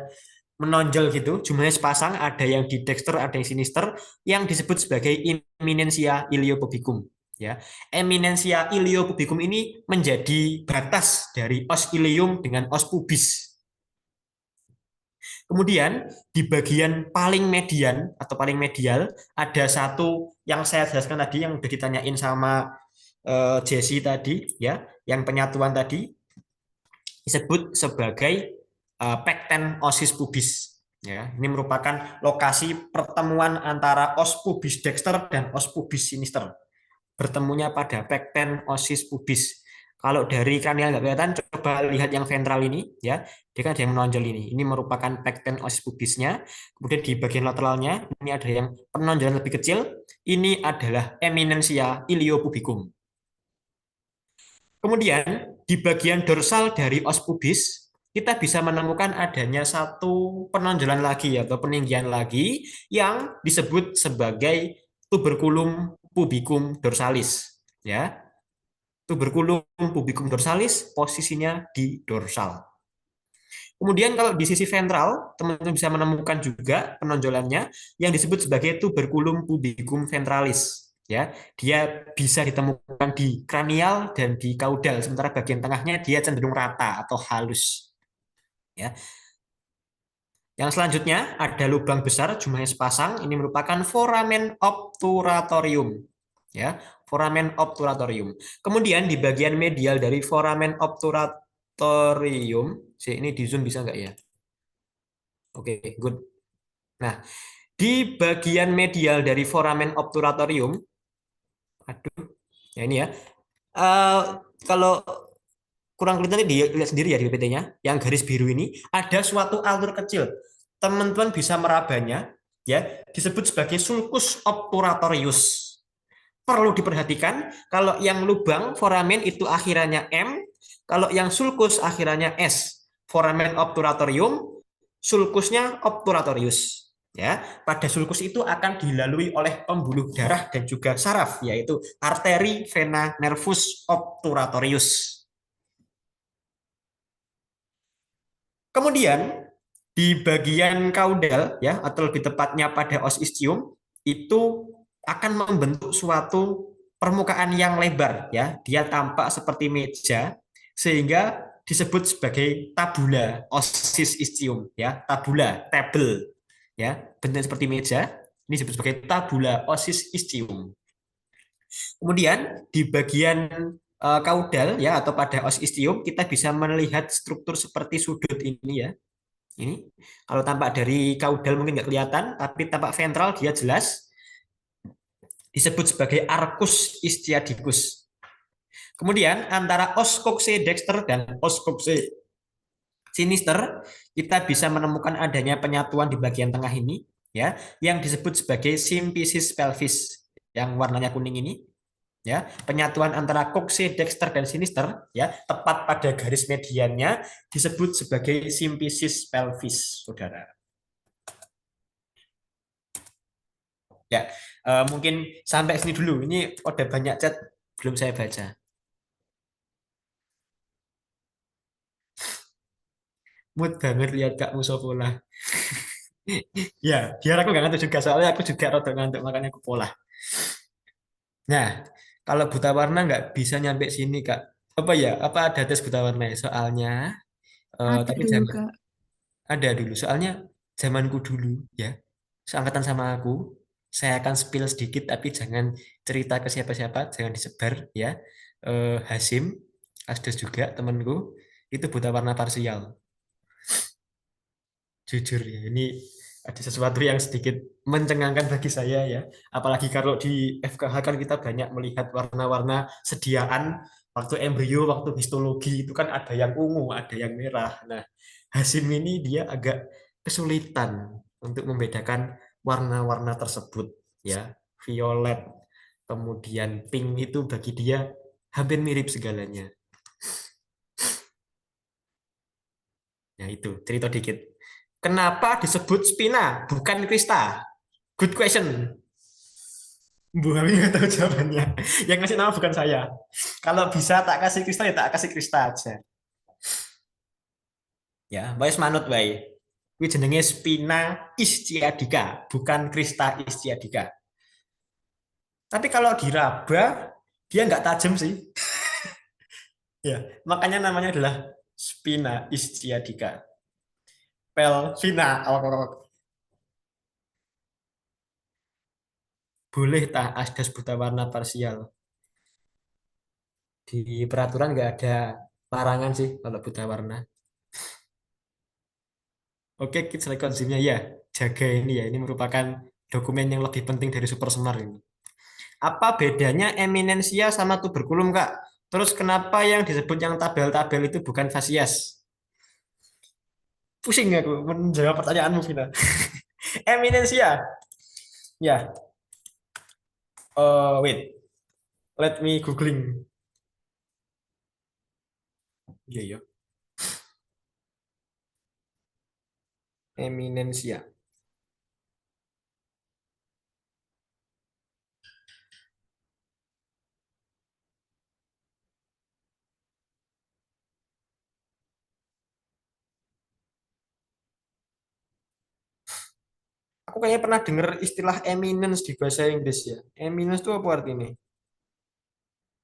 menonjol gitu, jumlahnya sepasang, ada yang di dexter, ada yang sinister, yang disebut sebagai eminensia iliopubicum. Ya, eminensia iliopubicum ini menjadi batas dari os ilium dengan os pubis. Kemudian di bagian paling median atau paling medial ada satu yang saya jelaskan tadi yang sudah ditanyain sama Jesse tadi, ya, yang penyatuan tadi disebut sebagai pecten osis pubis. Ya, ini merupakan lokasi pertemuan antara os pubis dexter dan os pubis sinister. Bertemunya pada pecten osis pubis. Kalau dari kranial nggak kelihatan, coba lihat yang ventral ini, ya, dia kan ada yang menonjol ini. Ini merupakan pecten osis pubisnya. Kemudian di bagian lateralnya ini ada yang penonjolan lebih kecil. Ini adalah eminensia iliopubicum. Kemudian di bagian dorsal dari os pubis kita bisa menemukan adanya satu penonjolan lagi atau peninggian lagi yang disebut sebagai tuberculum pubicum dorsalis, ya. Tuberculum pubicum dorsalis posisinya di dorsal. Kemudian kalau di sisi ventral, teman-teman bisa menemukan juga penonjolannya yang disebut sebagai tuberculum pubicum ventralis. Ya, dia bisa ditemukan di kranial dan di kaudal, sementara bagian tengahnya dia cenderung rata atau halus. Ya. Yang selanjutnya ada lubang besar jumlahnya sepasang. Ini merupakan foramen obturatorium. Ya, foramen obturatorium. Kemudian di bagian medial dari foramen obturatorium, ini di zoom bisa nggak ya? Oke, good. Nah, di bagian medial dari foramen obturatorium, aduh, ya ini ya. Eh, kalau kurang kelihatan dilihat sendiri ya di PPT-nya, yang garis biru ini ada suatu alur kecil. Teman-teman bisa merabanya, ya, disebut sebagai sulcus obturatorius. Perlu diperhatikan, kalau yang lubang foramen itu akhirannya M, kalau yang sulcus akhirannya S. Foramen obturatorium, sulcusnya obturatorius. Ya, pada sulcus itu akan dilalui oleh pembuluh darah dan juga saraf, yaitu arteri vena nervus obturatorius. Kemudian di bagian kaudal ya atau lebih tepatnya pada os ischium itu akan membentuk suatu permukaan yang lebar ya. Dia tampak seperti meja sehingga disebut sebagai tabula osis ischium ya, tabula, table ya, bentuknya seperti meja. Ini disebut sebagai tabula osis ischium. Kemudian di bagian kaudal ya atau pada os ischium kita bisa melihat struktur seperti sudut ini ya. Ini kalau tampak dari kaudal mungkin nggak kelihatan, tapi tampak ventral dia jelas disebut sebagai arcus ischiadicus. Kemudian antara os coxae-dexter dan os coxae-sinister kita bisa menemukan adanya penyatuan di bagian tengah ini ya yang disebut sebagai symphysis pelvis yang warnanya kuning ini ya, penyatuan antara coxae-dexter dan sinister ya tepat pada garis mediannya disebut sebagai symphysis pelvis, saudara. Ya, mungkin sampai sini dulu. Ini udah banyak chat belum saya baca. Mood banget lihat Kak Musofola. Ya, biar aku nggak ngantuk juga soalnya aku juga rada ngantuk makanya aku pola. Nah, kalau buta warna nggak bisa nyampe sini Kak. Apa ya? Apa ada tes buta warna ya? Soalnya, Ada tapi dulu, zaman Kak. ada dulu. Soalnya zamanku dulu ya, seangkatan sama aku, saya akan spill sedikit tapi jangan cerita ke siapa-siapa, jangan disebar ya. Hasim, Asdos juga temanku, itu buta warna parsial. Jujur ya, ini ada sesuatu yang sedikit mencengangkan bagi saya ya. Apalagi kalau di FKH kan kita banyak melihat warna-warna sediaan waktu embrio, waktu histologi itu kan ada yang ungu, ada yang merah. Nah, Hasim ini dia agak kesulitan untuk membedakan warna-warna tersebut ya. Violet, kemudian pink itu bagi dia hampir mirip segalanya. Nah, itu cerita dikit. Kenapa disebut spina bukan krista? Good question. Bu Hami nggak tahu jawabannya. Yang ngasih nama bukan saya. Kalau bisa tak kasih krista ya tak kasih krista aja. Ya, wis manut wae. Kuwi jenenge spina ischiadica, bukan krista ischiadica. Tapi kalau diraba dia nggak tajam sih. Ya, makanya namanya adalah spina ischiadica. Pelvina. Oh, boleh tah asdas buta warna parsial. Di peraturan nggak ada larangan sih kalau buta warna. Oke, kids like konsumnya ya, jaga ini ya. Ini merupakan dokumen yang lebih penting dari super semar ini. Apa bedanya eminensia sama tuberkulum, Kak? Terus kenapa yang disebut yang tabel-tabel itu bukan fasies? Pusing aku menjawab pertanyaanmu, Vina. Eminensia. Ya, wait. Let me googling. Iya, iya. Eminensia. Aku kayaknya pernah dengar istilah eminence di bahasa Inggris ya. Eminence itu apa artinya?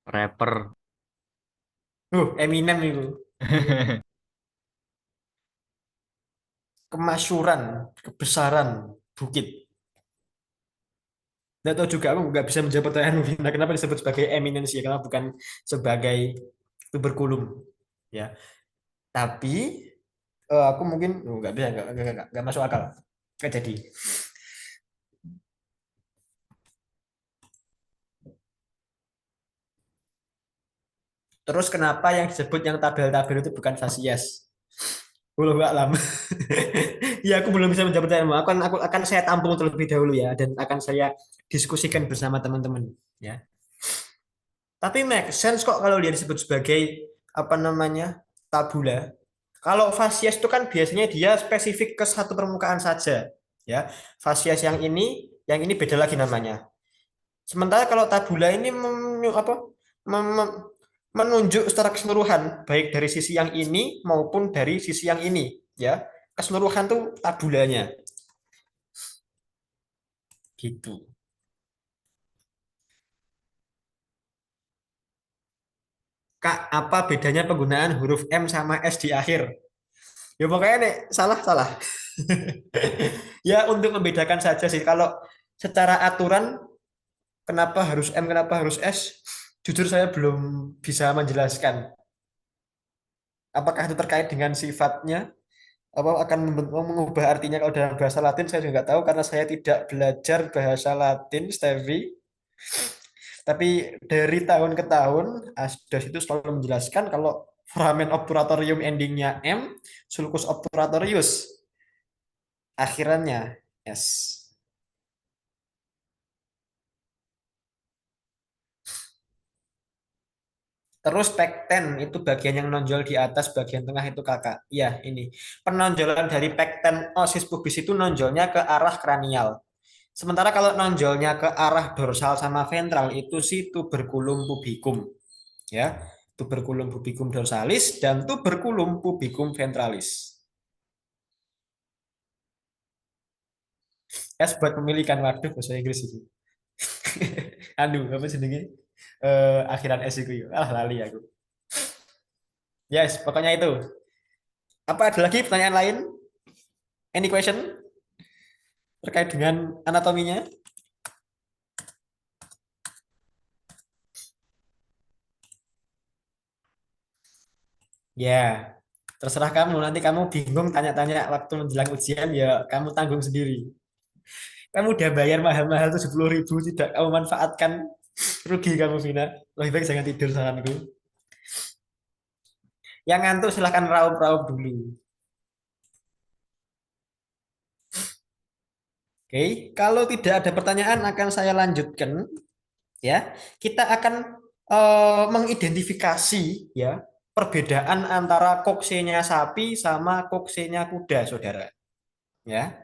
Rapper. Eminem itu. Kemasyuran, kebesaran, bukit. Nggak tahu juga, aku nggak bisa menjawab pertanyaan Vina. Kenapa disebut sebagai eminensi? Karena bukan sebagai tuberkulum. Ya, tapi aku mungkin nggak bisa, nggak masuk akal. Nggak jadi. Terus kenapa yang disebut yang tabel-tabel itu bukan fasies? Wallahu a'lam. Ya, aku belum bisa menjawab pertanyaanmu. Aku akan saya tampung terlebih dahulu ya, dan akan saya diskusikan bersama teman-teman. Ya. Tapi make sense kok kalau dia disebut sebagai apa namanya tabula. Kalau fasies itu kan biasanya dia spesifik ke satu permukaan saja. Ya, fasies yang ini beda lagi namanya. Sementara kalau tabula ini menunjuk secara keseluruhan, baik dari sisi yang ini maupun dari sisi yang ini, ya. Keseluruhan tuh tabulanya, gitu. Kak, apa bedanya penggunaan huruf M sama S di akhir? Ya pokoknya nih, salah, salah. Ya untuk membedakan saja sih. Kalau secara aturan, kenapa harus M, kenapa harus S? Jujur saya belum bisa menjelaskan. Apakah itu terkait dengan sifatnya? Apa akan mengubah artinya kalau dalam bahasa Latin saya juga nggak tahu karena saya tidak belajar bahasa Latin, Stevie. Tapi dari tahun ke tahun, Asdos itu selalu menjelaskan kalau foramen obturatorium endingnya M, sulcus obturatorius akhirannya S. Terus pekten itu bagian yang menonjol di atas bagian tengah itu kakak. Iya ini penonjolan dari pekten osis pubis itu nonjolnya ke arah kranial. Sementara kalau nonjolnya ke arah dorsal sama ventral itu si tuberculum pubicum, ya. Tuberculum pubicum dorsalis dan tuberculum pubicum ventralis. S buat pemilikan waduh bahasa Inggris itu. Aduh, apa jenenge? Akhiran S itu ya. Ah, lali aku. Yes, pokoknya itu. Apa ada lagi pertanyaan lain? Any question terkait dengan anatominya? Ya, terserah kamu. Nanti kamu bingung tanya-tanya waktu menjelang ujian, ya kamu tanggung sendiri. Kamu udah bayar mahal-mahal tuh 10.000, tidak kamu manfaatkan, rugi kamu, Vina. Lebih baik jangan tidur saranku. Yang ngantuk silahkan raup-raup dulu. Oke, kalau tidak ada pertanyaan akan saya lanjutkan. Ya, kita akan mengidentifikasi ya perbedaan antara koksenya sapi sama koksenya kuda, saudara. Ya,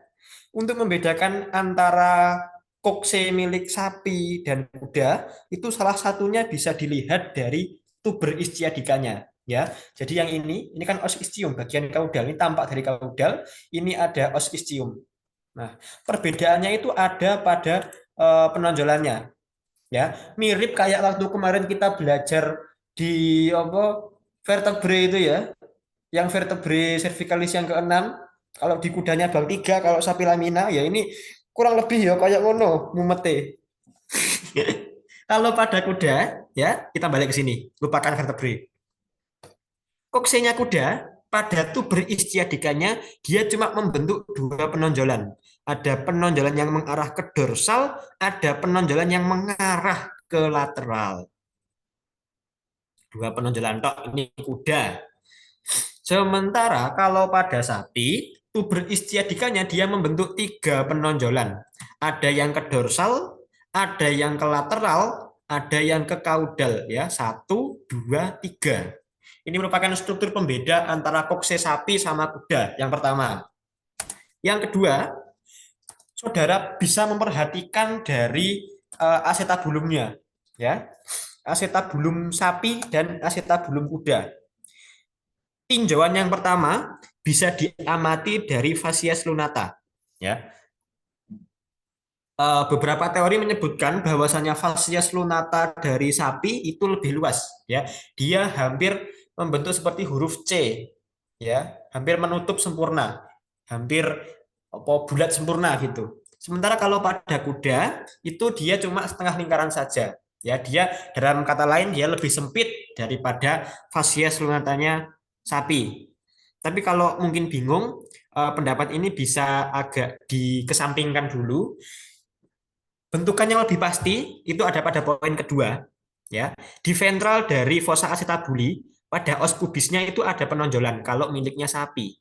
untuk membedakan antara kokse milik sapi dan kuda itu salah satunya bisa dilihat dari tuber ischiadikanya. Ya, jadi yang ini kan os ischium bagian kaudal, ini tampak dari kaudal, ini ada os ischium. Nah, perbedaannya itu ada pada penonjolannya. Ya, mirip kayak waktu kemarin kita belajar di apa vertebrae itu ya, yang vertebrae cervicalis yang keenam. Kalau di kudanya bang tiga, kalau sapi lamina ya ini kurang lebih ya kayak ngono mumete. Kalau pada kuda ya kita balik ke sini, lupakan vertebrae. Koksenya kuda pada tuber ischiadikanya dia cuma membentuk dua penonjolan. Ada penonjolan yang mengarah ke dorsal, ada penonjolan yang mengarah ke lateral. Dua penonjolan tok ini kuda. Sementara kalau pada sapi, tuber ischiadikanya dia membentuk tiga penonjolan. Ada yang ke dorsal, ada yang ke lateral, ada yang ke kaudal ya. Satu, dua, tiga. Ini merupakan struktur pembeda antara kokse sapi sama kuda. Yang pertama. Yang kedua, saudara bisa memperhatikan dari acetabulumnya, ya. Acetabulum sapi dan acetabulum kuda. Tinjauan yang pertama bisa diamati dari fasies lunata, ya. Beberapa teori menyebutkan bahwasanya fasies lunata dari sapi itu lebih luas, ya. Dia hampir membentuk seperti huruf C, ya, hampir menutup sempurna, hampir apa bulat sempurna gitu. Sementara kalau pada kuda itu dia cuma setengah lingkaran saja, ya. Dia dalam kata lain dia lebih sempit daripada fasies lunatanya sapi. Tapi kalau mungkin bingung, pendapat ini bisa agak dikesampingkan dulu. Bentukannya lebih pasti itu ada pada poin kedua. ya. Di ventral dari fossa acetabuli pada os pubisnya itu ada penonjolan kalau miliknya sapi.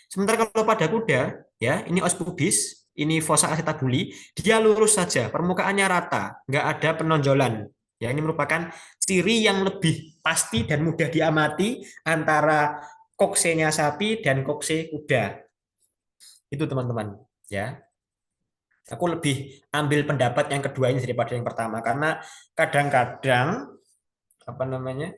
Sementara kalau pada kuda, ya ini os pubis, ini fossa acetabuli, dia lurus saja, permukaannya rata, nggak ada penonjolan. Ya ini merupakan ciri yang lebih pasti dan mudah diamati antara koksenya sapi dan kokse kuda. Itu teman-teman, ya. Aku lebih ambil pendapat yang kedua ini daripada yang pertama karena kadang-kadang apa namanya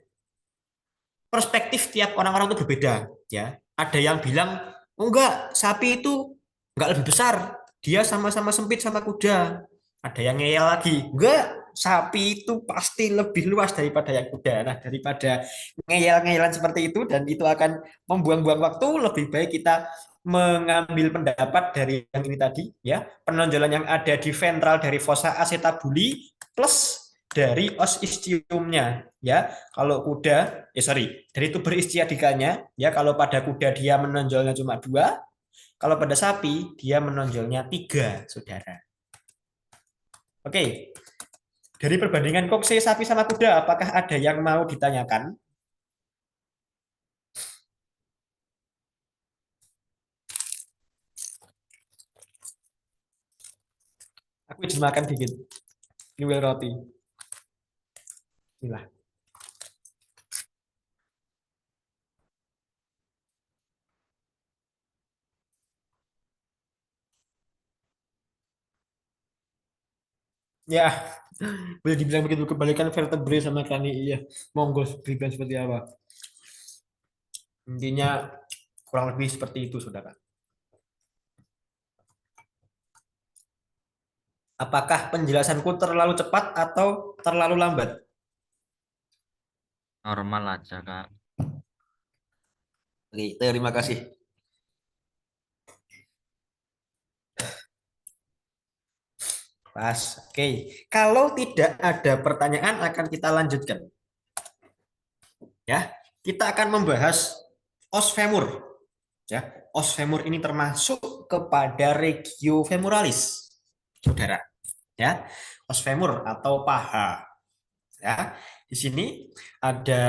perspektif tiap orang-orang itu berbeda, ya. Ada yang bilang, oh enggak, sapi itu enggak lebih besar, dia sama-sama sempit sama kuda. Ada yang ngeyel lagi, enggak, sapi itu pasti lebih luas daripada yang kuda. Nah, daripada ngeyel-ngeyelan seperti itu dan itu akan membuang-buang waktu, lebih baik kita mengambil pendapat dari yang ini tadi, ya, penonjolan yang ada di ventral dari fossa acetabuli plus dari os ischiumnya, ya. Kalau kuda, dari tuber istiadikanya, ya, kalau pada kuda dia menonjolnya cuma dua, kalau pada sapi dia menonjolnya tiga, saudara. Oke, dari perbandingan kokse sapi sama kuda, apakah ada yang mau ditanyakan? Aku izin makan dikit. Ini roti. Inilah. Ya, boleh dibilang begitu kebalikan vertebrae sama krani. Iya, monggo dibilang seperti apa? Intinya kurang lebih seperti itu, saudara. Apakah penjelasanku terlalu cepat atau terlalu lambat? Normal aja, Kak. Oke, terima kasih. Pas. Oke. Kalau tidak ada pertanyaan akan kita lanjutkan. Ya, kita akan membahas os femur. Ya, os femur ini termasuk kepada regio femoralis, saudara. Ya, os femur atau paha. Ya, di sini ada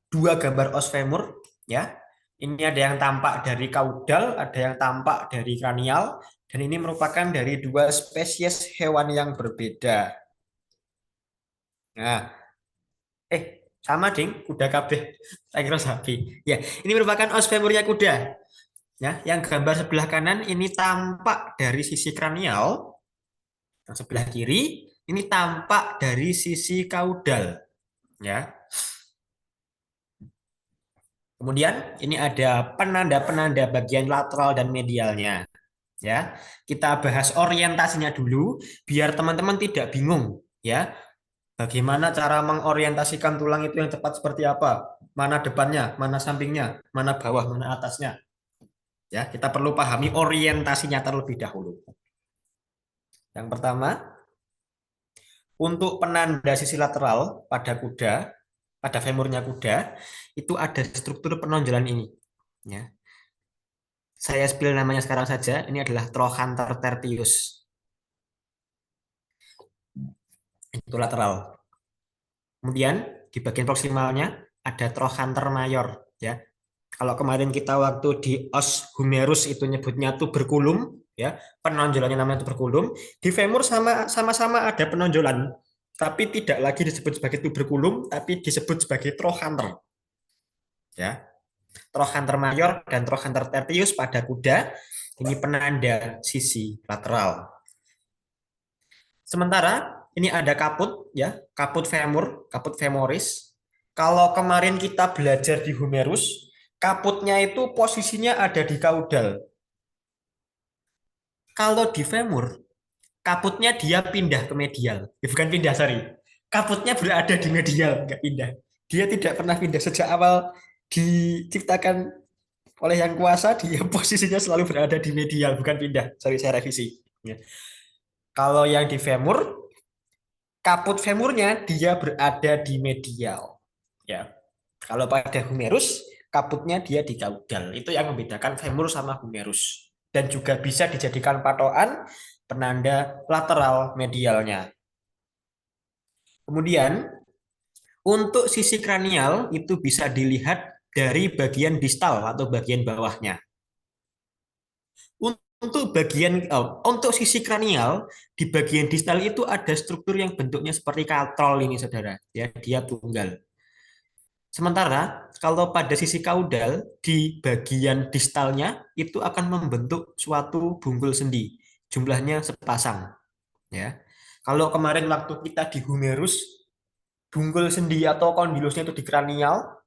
dua gambar os femur. Ya, ini ada yang tampak dari kaudal, ada yang tampak dari kranial, dan ini merupakan dari dua spesies hewan yang berbeda. Nah, sama ding, kuda kabeh. Saya kira sapi. Ya, ini merupakan os femurnya kuda. Ya, yang gambar sebelah kanan ini tampak dari sisi kranial, yang sebelah kiri ini tampak dari sisi kaudal. Ya. Kemudian ini ada penanda-penanda bagian lateral dan medialnya. Ya, kita bahas orientasinya dulu biar teman-teman tidak bingung. Ya, bagaimana cara mengorientasikan tulang itu yang tepat seperti apa? Mana depannya, mana sampingnya, mana bawah, mana atasnya. Ya, kita perlu pahami orientasinya terlebih dahulu. Yang pertama, untuk penanda sisi lateral pada kuda, pada femurnya kuda, itu ada struktur penonjolan ini. Ya. Saya spill namanya sekarang saja. Ini adalah trochanter tertius. Itu lateral. Kemudian di bagian proksimalnya ada trochanter mayor. Ya. Kalau kemarin kita waktu di os humerus itu nyebutnya tuberculum, ya, penonjolannya namanya tuberculum. Di femur sama-sama ada penonjolan, tapi tidak lagi disebut sebagai tuberculum, tapi disebut sebagai trochanter. Ya, trochanter mayor dan trochanter tertius pada kuda ini penanda sisi lateral. Sementara ini ada kaput, ya, kaput femur, kaput femoris. Kalau kemarin kita belajar di humerus, kaputnya itu posisinya ada di kaudal. Kalau di femur, kaputnya dia pindah ke medial. Ya, bukan pindah, sorry. Kaputnya berada di medial, nggak pindah. Dia tidak pernah pindah sejak awal diciptakan oleh yang kuasa, dia posisinya selalu berada di medial, bukan pindah. Sorry, saya revisi. Ya. Kalau yang di femur, kaput femurnya dia berada di medial. Ya. Kalau pada humerus, kaputnya dia di kaudal. Itu yang membedakan femur sama humerus. Dan juga bisa dijadikan patokan penanda lateral medialnya. Kemudian Untuk sisi kranial itu bisa dilihat dari bagian distal atau bagian bawahnya. Untuk sisi kranial di bagian distal itu ada struktur yang bentuknya seperti katrol ini saudara, ya dia tunggal. Sementara kalau pada sisi kaudal di bagian distalnya itu akan membentuk suatu bungkul sendi, jumlahnya sepasang, ya. Kalau kemarin waktu kita di humerus, bungkul sendi atau kondilusnya itu di kranial.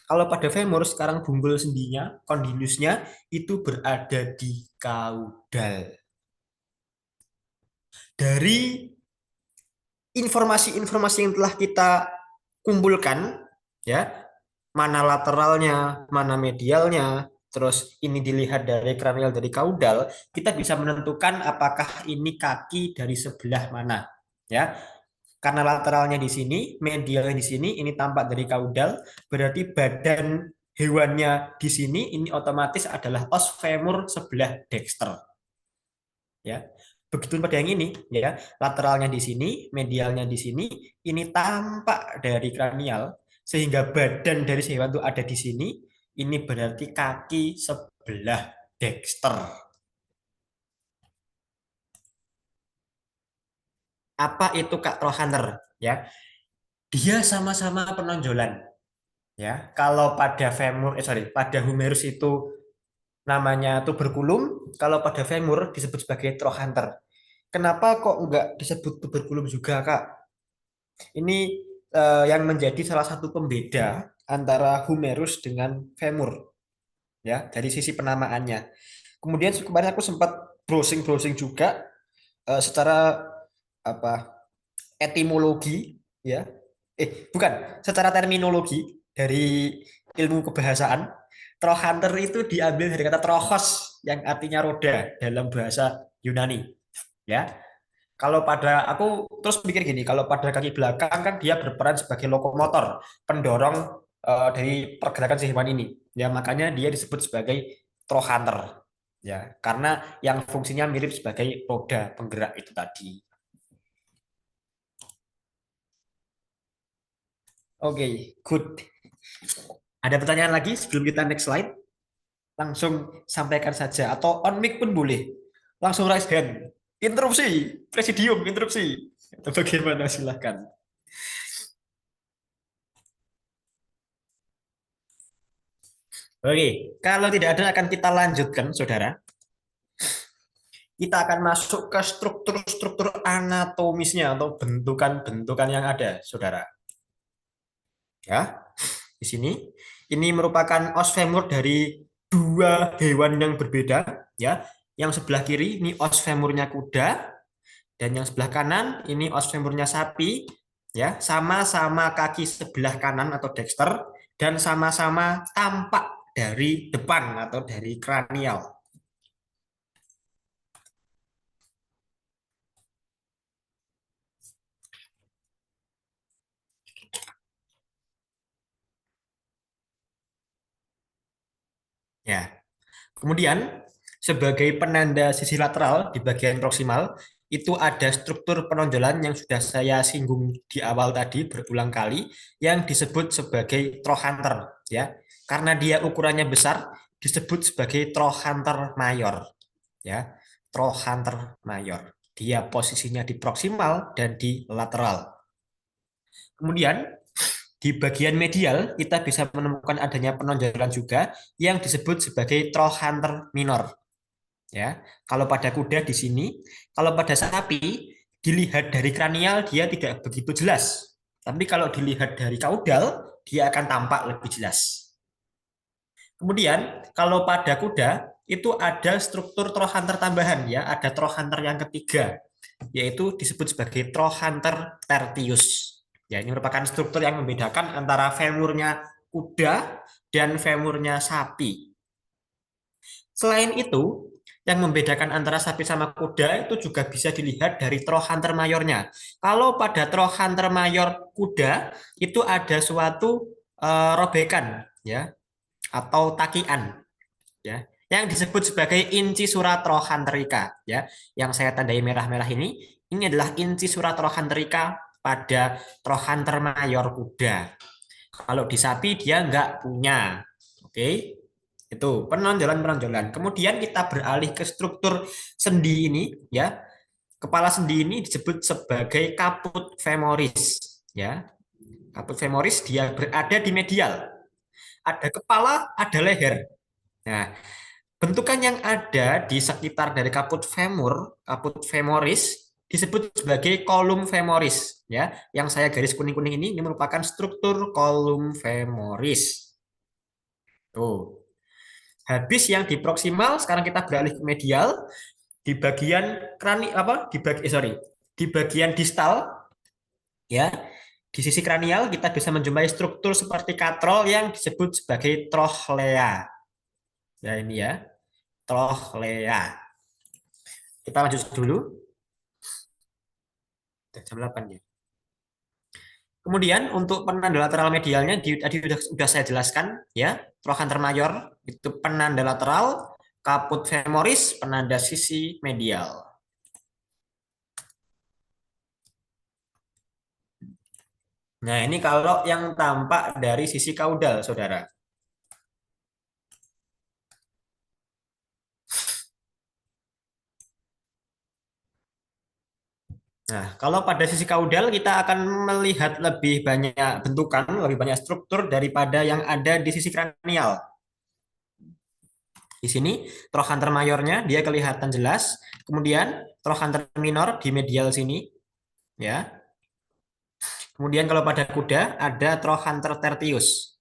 Kalau pada femur sekarang bungkul sendinya, kondilusnya itu berada di kaudal. Dari informasi-informasi yang telah kita kumpulkan, ya, mana lateralnya, mana medialnya, terus ini dilihat dari kranial dari kaudal, kita bisa menentukan apakah ini kaki dari sebelah mana, ya. Karena lateralnya di sini, medialnya di sini, ini tampak dari kaudal, berarti badan hewannya di sini, ini otomatis adalah os femur sebelah dexter. Ya, begitu pada yang ini, ya, lateralnya di sini, medialnya di sini, ini tampak dari kranial, sehingga badan dari si hewan itu ada di sini, ini berarti kaki sebelah dexter. Apa itu Kak Trojanther? Ya, dia sama-sama penonjolan. Ya, kalau pada pada humerus itu namanya tuberculum, kalau pada femur disebut sebagai trochanter. Kenapa kok enggak disebut tuberculum juga, Kak? Ini yang menjadi salah satu pembeda antara humerus dengan femur, ya, dari sisi penamaannya. Kemudian kemarin aku sempat browsing-browsing juga secara apa etimologi, ya, bukan, secara terminologi dari ilmu kebahasaan. Trochanter itu diambil dari kata trochos yang artinya roda dalam bahasa Yunani, ya. Kalau pada aku terus pikir gini, kalau pada kaki belakang kan dia berperan sebagai lokomotor, pendorong dari pergerakan si hewan ini. Ya, makanya dia disebut sebagai trochanter. Ya, karena yang fungsinya mirip sebagai roda penggerak itu tadi. Oke, good. Ada pertanyaan lagi sebelum kita next slide? Langsung sampaikan saja atau on mic pun boleh. Langsung raise hand. Interupsi, presidium interupsi. Atau bagaimana silahkan. Oke, kalau tidak ada akan kita lanjutkan, saudara. Kita akan masuk ke struktur-struktur anatomisnya atau bentukan-bentukan yang ada, saudara. Ya, di sini ini merupakan os femur dari dua hewan yang berbeda, ya. Yang sebelah kiri ini os femurnya kuda dan yang sebelah kanan ini os femurnya sapi, ya. Sama-sama kaki sebelah kanan atau dexter dan sama-sama tampak dari depan atau dari kranial. Ya. Kemudian sebagai penanda sisi lateral di bagian proksimal itu ada struktur penonjolan yang sudah saya singgung di awal tadi berulang kali yang disebut sebagai trochanter, ya. Karena dia ukurannya besar disebut sebagai trochanter mayor, ya. Trochanter mayor. Dia posisinya di proksimal dan di lateral. Kemudian di bagian medial kita bisa menemukan adanya penonjolan juga yang disebut sebagai trochanter minor. Ya, kalau pada kuda di sini, kalau pada sapi dilihat dari kranial dia tidak begitu jelas. Tapi kalau dilihat dari kaudal dia akan tampak lebih jelas. Kemudian kalau pada kuda itu ada struktur trochanter tambahan, ya, ada trochanter yang ketiga yaitu disebut sebagai trochanter tertius. Ya, ini merupakan struktur yang membedakan antara femurnya kuda dan femurnya sapi. Selain itu, yang membedakan antara sapi sama kuda itu juga bisa dilihat dari trochanter mayornya. Kalau pada trochanter mayor kuda itu ada suatu robekan, ya, atau takian, ya, yang disebut sebagai incisura trochanterica, ya. Yang saya tandai merah-merah ini adalah incisura trochanterica pada trochanter mayor kuda. Kalau di sapi dia nggak punya. Oke, itu penonjolan-penonjolan. Kemudian kita beralih ke struktur sendi ini, ya. Kepala sendi ini disebut sebagai caput femoris, ya. Caput femoris dia berada di medial. Ada kepala, ada leher. Nah, bentukan yang ada di sekitar dari caput femoris disebut sebagai kolum femoris, ya. Yang saya garis kuning-kuning ini merupakan struktur kolum femoris. Tuh. Habis yang di proksimal, sekarang kita beralih ke medial. Di bagian di bagian distal, ya, di sisi kranial kita bisa menjumpai struktur seperti katrol yang disebut sebagai trochlea. Ya ini ya, trochlea. Kita lanjut dulu. Jam 8 ya. Kemudian untuk penanda lateral medialnya tadi sudah saya jelaskan, ya. Trochanter mayor itu penanda lateral, caput femoris penanda sisi medial. Nah, ini kalau yang tampak dari sisi kaudal, saudara. Nah, kalau pada sisi kaudal kita akan melihat lebih banyak bentukan, lebih banyak struktur daripada yang ada di sisi kranial. Di sini trochanter mayornya dia kelihatan jelas, kemudian trochanter minor di medial sini, ya. Kemudian kalau pada kuda ada trochanter tertius.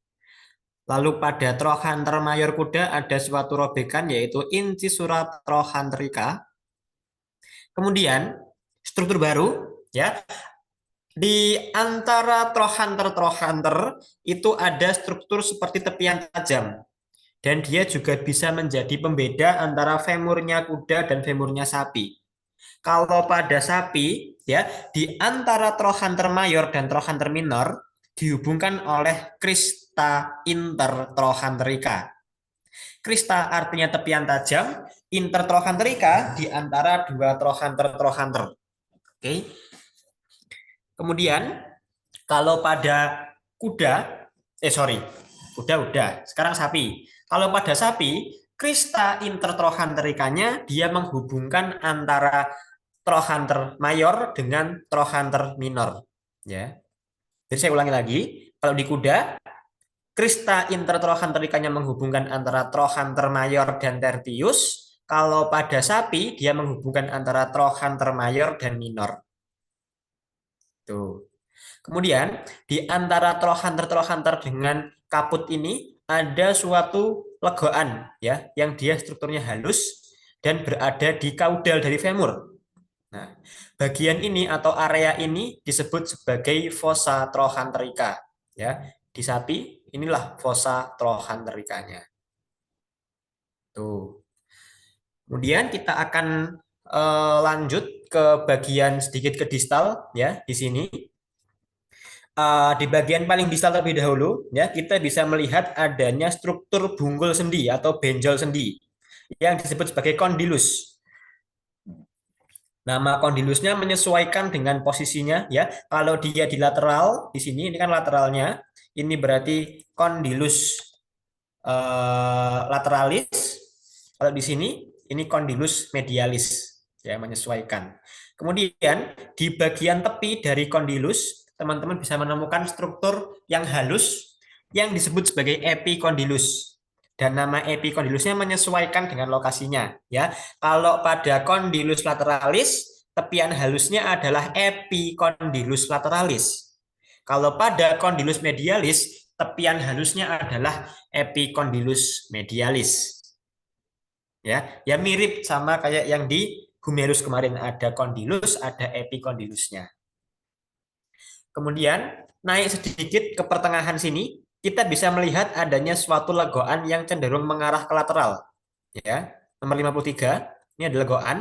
Lalu pada trochanter mayor kuda ada suatu robekan yaitu incisura trochanterica. Kemudian struktur baru, ya, di antara trochanter itu ada struktur seperti tepian tajam. Dan dia juga bisa menjadi pembeda antara femurnya kuda dan femurnya sapi. Kalau pada sapi, ya, di antara trochanter mayor dan trochanter minor dihubungkan oleh crista intertrochanterica. Crista artinya tepian tajam, intertrochanterica di antara dua trochanter. Oke. Kemudian kalau pada kuda, kuda udah, sekarang sapi. Kalau pada sapi, crista intertrochantericanya dia menghubungkan antara trochanter mayor dengan trochanter minor. Ya. Jadi saya ulangi lagi, kalau di kuda, crista intertrochantericanya menghubungkan antara trochanter mayor dan tertius. Kalau pada sapi, dia menghubungkan antara trochanter mayor dan minor. Tuh. Kemudian di antara trochanter dengan kaput ini ada suatu legoan, ya, yang dia strukturnya halus dan berada di kaudal dari femur. Nah, bagian ini atau area ini disebut sebagai fossa trochanterica, ya. Di sapi inilah fossa trochantericanya. Tuh. Kemudian kita akan lanjut ke bagian sedikit ke distal, ya, di sini. Di bagian paling distal terlebih dahulu, ya, kita bisa melihat adanya struktur bungkul sendi atau benjol sendi yang disebut sebagai kondilus. Nama kondilusnya menyesuaikan dengan posisinya, ya. Kalau dia di lateral, di sini ini kan lateralnya, ini berarti kondilus lateralis. Kalau di sini ini kondilus medialis, ya, menyesuaikan. Kemudian di bagian tepi dari kondilus teman-teman bisa menemukan struktur yang halus yang disebut sebagai epikondilus. Dan nama epikondilusnya menyesuaikan dengan lokasinya, ya. Kalau pada kondilus lateralis, tepian halusnya adalah epikondilus lateralis. Kalau pada kondilus medialis, tepian halusnya adalah epikondilus medialis. Ya mirip sama kayak yang di humerus kemarin, ada kondilus, ada epikondilusnya. Kemudian naik sedikit ke pertengahan sini, kita bisa melihat adanya suatu legoan yang cenderung mengarah ke lateral. Ya, nomor 53, ini adalah legoan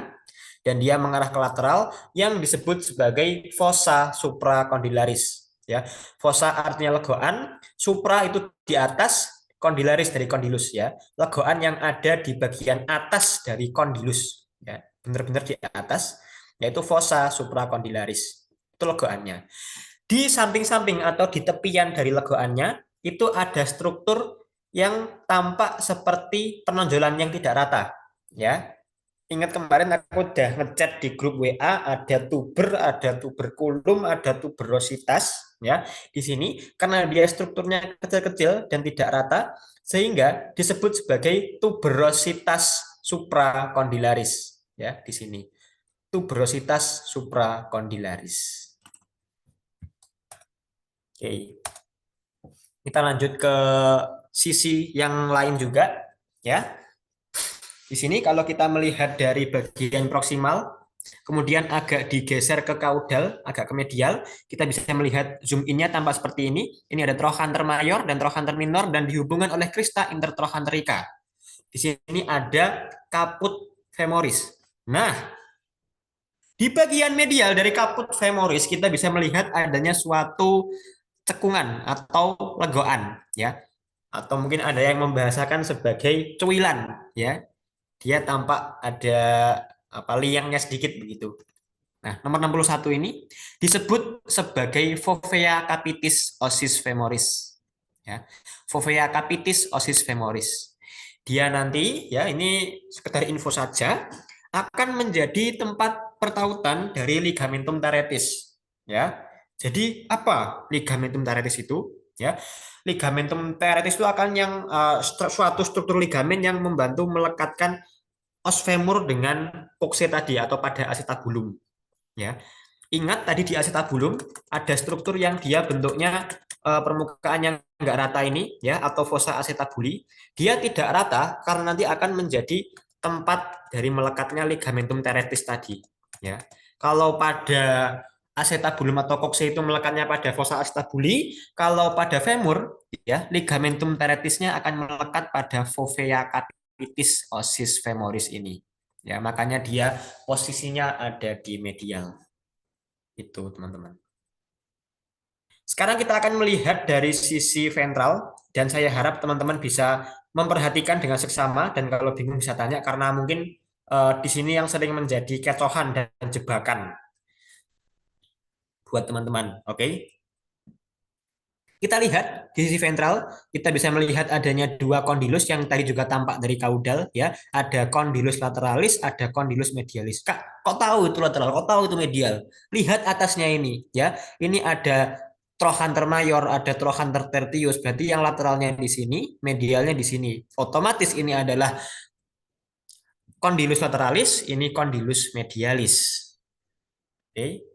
dan dia mengarah ke lateral yang disebut sebagai fossa supracondylaris. Ya, fossa artinya legoan, supra itu di atas, condylaris dari kondilus, ya. Legoan yang ada di bagian atas dari kondilus, ya, benar-benar di atas, yaitu fossa supracondylaris. Itu legoannya. Di samping-samping atau di tepian dari legoannya itu ada struktur yang tampak seperti penonjolan yang tidak rata. Ya, ingat kemarin aku udah ngechat di grup WA, ada tuberkulum, ada tuberositas. Ya, di sini karena dia strukturnya kecil-kecil dan tidak rata, sehingga disebut sebagai tuberositas suprakondilaris. Ya, di sini tuberositas suprakondilaris. Oke, kita lanjut ke sisi yang lain juga, ya. Di sini kalau kita melihat dari bagian proksimal, kemudian agak digeser ke kaudal, agak ke medial, kita bisa melihat zoom in-nya tampak seperti ini. Ini ada trochanter mayor dan trochanter minor dan dihubungkan oleh crista intertrochanterica. Di sini ada caput femoris. Nah, di bagian medial dari caput femoris kita bisa melihat adanya suatu cekungan atau legoan, ya, atau mungkin ada yang membahasakan sebagai cuilan, ya. Dia tampak ada apa liangnya sedikit begitu. Nah, nomor 61 ini disebut sebagai fovea capitis ossis femoris, ya. Fovea capitis ossis femoris. Dia nanti, ya, ini sekedar info saja, akan menjadi tempat pertautan dari ligamentum teretis, ya. Jadi apa ligamentum teretis itu? Ya, ligamentum teretis itu akan yang suatu struktur ligamen yang membantu melekatkan os femur dengan kokse tadi atau pada acetabulum. Ya, ingat tadi di acetabulum ada struktur yang dia bentuknya permukaan yang enggak rata ini, ya, atau fossa acetabuli. Dia tidak rata karena nanti akan menjadi tempat dari melekatnya ligamentum teretis tadi. Ya, kalau pada acetabulum atau kokse itu melekatnya pada fossa acetabuli, kalau pada femur, ya, ligamentum teretisnya akan melekat pada fovea capitis ossis femoris ini. Ya, makanya dia posisinya ada di medial. Itu, teman-teman. Sekarang kita akan melihat dari sisi ventral dan saya harap teman-teman bisa memperhatikan dengan seksama dan kalau bingung bisa tanya karena mungkin di sini yang sering menjadi kecohan dan jebakan buat teman-teman. Oke? Kita lihat di sisi ventral, kita bisa melihat adanya dua kondilus yang tadi juga tampak dari kaudal, ya. Ada kondilus lateralis, ada kondilus medialis. Kak, kok tahu itu lateral? Kok tahu itu medial? Lihat atasnya ini, ya. Ini ada trochanter mayor, ada trochanter tertius. Berarti yang lateralnya di sini, medialnya di sini. Otomatis ini adalah kondilus lateralis, ini kondilus medialis. Oke.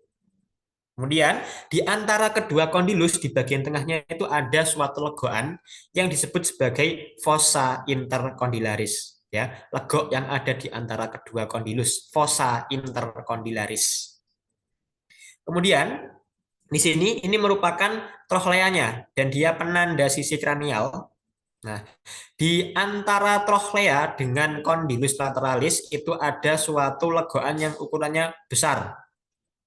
Kemudian di antara kedua kondilus di bagian tengahnya itu ada suatu legoan yang disebut sebagai fossa intercondylaris, ya, legok yang ada di antara kedua kondilus, fossa intercondylaris. Kemudian di sini ini merupakan trochleanya dan dia penanda sisi kranial. Nah, di antara trochlea dengan kondilus lateralis itu ada suatu legoan yang ukurannya besar.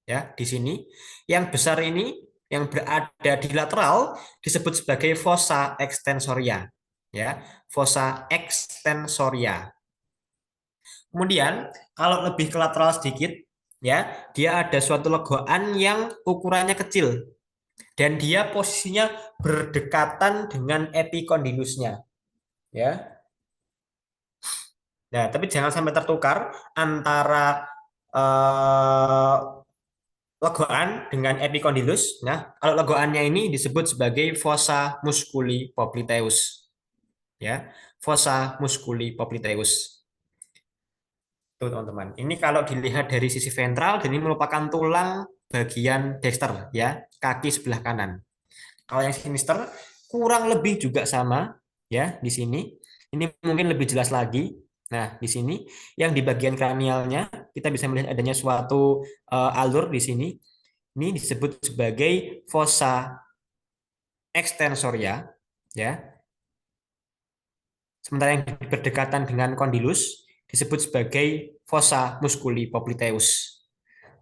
Ya, di sini yang besar ini yang berada di lateral disebut sebagai fossa extensoria, ya, fossa extensoria. Kemudian kalau lebih ke lateral sedikit, ya, dia ada suatu legoan yang ukurannya kecil dan dia posisinya berdekatan dengan epikondilusnya, ya. Nah, tapi jangan sampai tertukar antara eh, legoan dengan epicondylus. Nah, kalau legoannya ini disebut sebagai fossa musculi popliteus. Ya, fossa musculi popliteus. Tuh, teman-teman. Ini kalau dilihat dari sisi ventral, ini merupakan tulang bagian dexter, ya, kaki sebelah kanan. Kalau yang sinister kurang lebih juga sama, ya, di sini. Ini mungkin lebih jelas lagi. Nah, di sini yang di bagian kranialnya kita bisa melihat adanya suatu alur di sini. Ini disebut sebagai fossa extensoria, ya. Sementara yang berdekatan dengan kondilus disebut sebagai fossa musculi popliteus.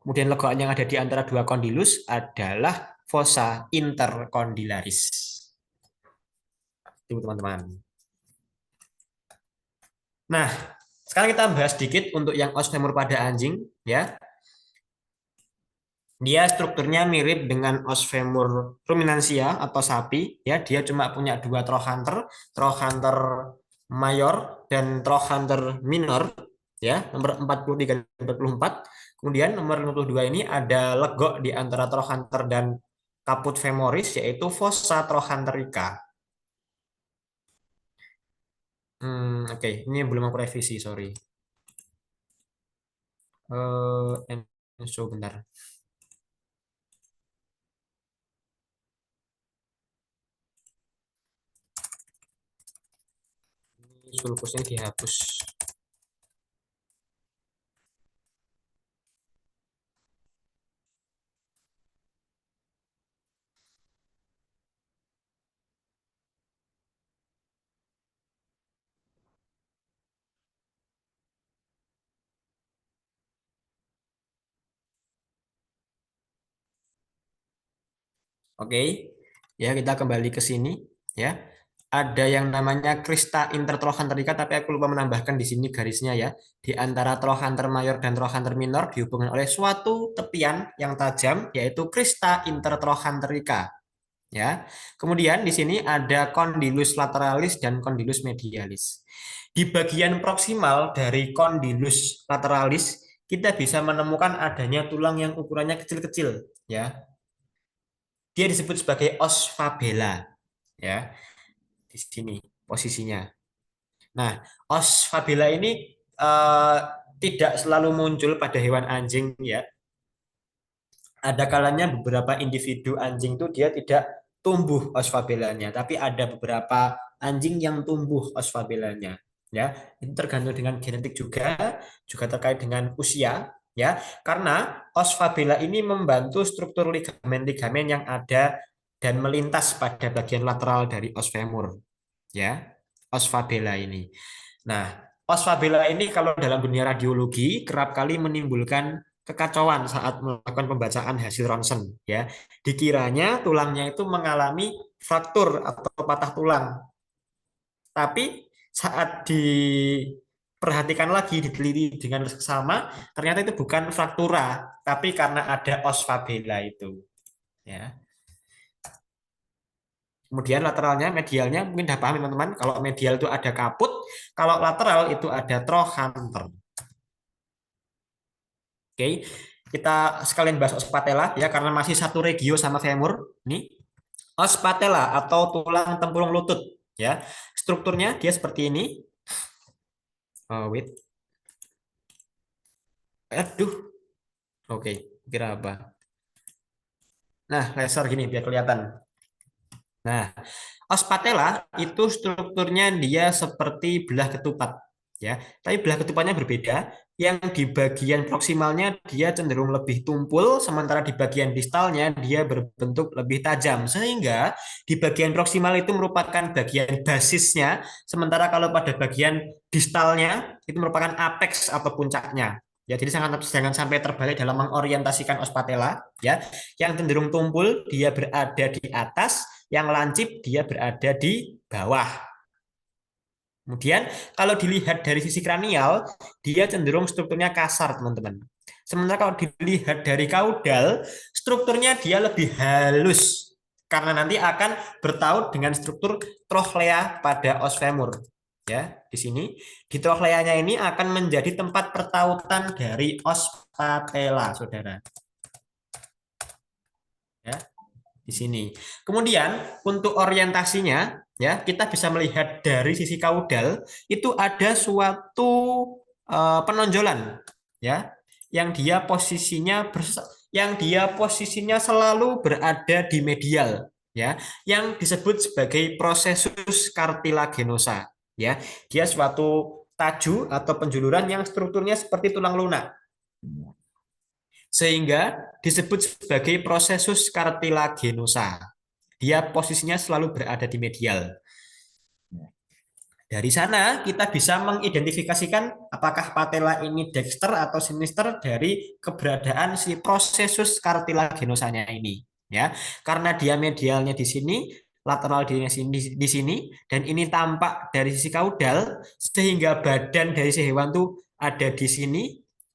Kemudian legoan yang ada di antara dua kondilus adalah fossa intercondylaris. Itu, teman-teman. Nah, sekarang kita bahas sedikit untuk yang os femur pada anjing, ya. Dia strukturnya mirip dengan os femur ruminansia atau sapi, ya. Dia cuma punya dua trochanter mayor dan trochanter minor, ya, nomor 43 dan 44. Kemudian nomor 52 ini ada legok di antara trochanter dan caput femoris, yaitu fossa trochanterica. Oke, ini belum aku revisi, sorry. Enso bentar. Ini sulfusnya dihapus. Oke, ya kita kembali ke sini, ya. Ada yang namanya crista intertrochanterica, tapi aku lupa menambahkan di sini garisnya, ya. Di antara trochanter mayor dan trochanter minor dihubungkan oleh suatu tepian yang tajam, yaitu crista intertrochanterica, ya. Kemudian di sini ada condylus lateralis dan condylus medialis. Di bagian proksimal dari condylus lateralis kita bisa menemukan adanya tulang yang ukurannya kecil-kecil, ya. Dia disebut sebagai os fabella, ya, di sini posisinya. Nah, os fabella ini eh, tidak selalu muncul pada hewan anjing, ya. Ada kalanya beberapa individu anjing itu dia tidak tumbuh os fabellanya, tapi ada beberapa anjing yang tumbuh os fabellanya, ya. Ini tergantung dengan genetik juga terkait dengan usia, ya. Karena os fabella ini membantu struktur ligamen-ligamen yang ada dan melintas pada bagian lateral dari os femur, ya. Os fabella ini. Nah, os fabella ini kalau dalam dunia radiologi kerap kali menimbulkan kekacauan saat melakukan pembacaan hasil ronsen, ya. Dikiranya tulangnya itu mengalami fraktur atau patah tulang. Tapi saat diperhatikan lagi, diteliti dengan seksama, ternyata itu bukan fraktura, tapi karena ada os fabella itu, ya. Kemudian lateralnya, medialnya mungkin udah paham teman-teman. Kalau medial itu ada kaput, kalau lateral itu ada trochanter. Oke, kita sekalian bahas os patella, ya, karena masih satu regio sama femur. Ini os patella atau tulang tempurung lutut, ya. Strukturnya dia seperti ini. Oh, wait. Aduh. Oke, kira apa? Nah, laser gini biar kelihatan. Nah, os patella itu strukturnya dia seperti belah ketupat, ya. Tapi belah ketupatnya berbeda. Yang di bagian proksimalnya dia cenderung lebih tumpul, sementara di bagian distalnya dia berbentuk lebih tajam. Sehingga di bagian proksimal itu merupakan bagian basisnya, sementara kalau pada bagian distalnya itu merupakan apex atau puncaknya. Ya, jadi jangan sampai terbalik dalam mengorientasikan os patella, ya. Yang cenderung tumpul dia berada di atas, yang lancip dia berada di bawah. Kemudian kalau dilihat dari sisi kranial, dia cenderung strukturnya kasar, teman-teman. Sementara kalau dilihat dari kaudal, strukturnya dia lebih halus karena nanti akan bertaut dengan struktur trochlea pada os femur. Ya, di sini di trochleanya ini akan menjadi tempat pertautan dari os patella, saudara. Ya, di sini. Kemudian untuk orientasinya, ya, kita bisa melihat dari sisi kaudal itu ada suatu penonjolan, ya, yang dia posisinya selalu berada di medial, ya, yang disebut sebagai prosesus cartilaginosa, ya. Dia suatu taju atau penjuluran yang strukturnya seperti tulang lunak, sehingga disebut sebagai prosesus cartilaginosa. Dia posisinya selalu berada di medial. Dari sana kita bisa mengidentifikasikan apakah patella ini dexter atau sinister dari keberadaan si prosesus cartilaginosanya ini, ya. Karena dia medialnya di sini, lateral di sini, dan ini tampak dari sisi kaudal, sehingga badan dari si hewan itu ada di sini.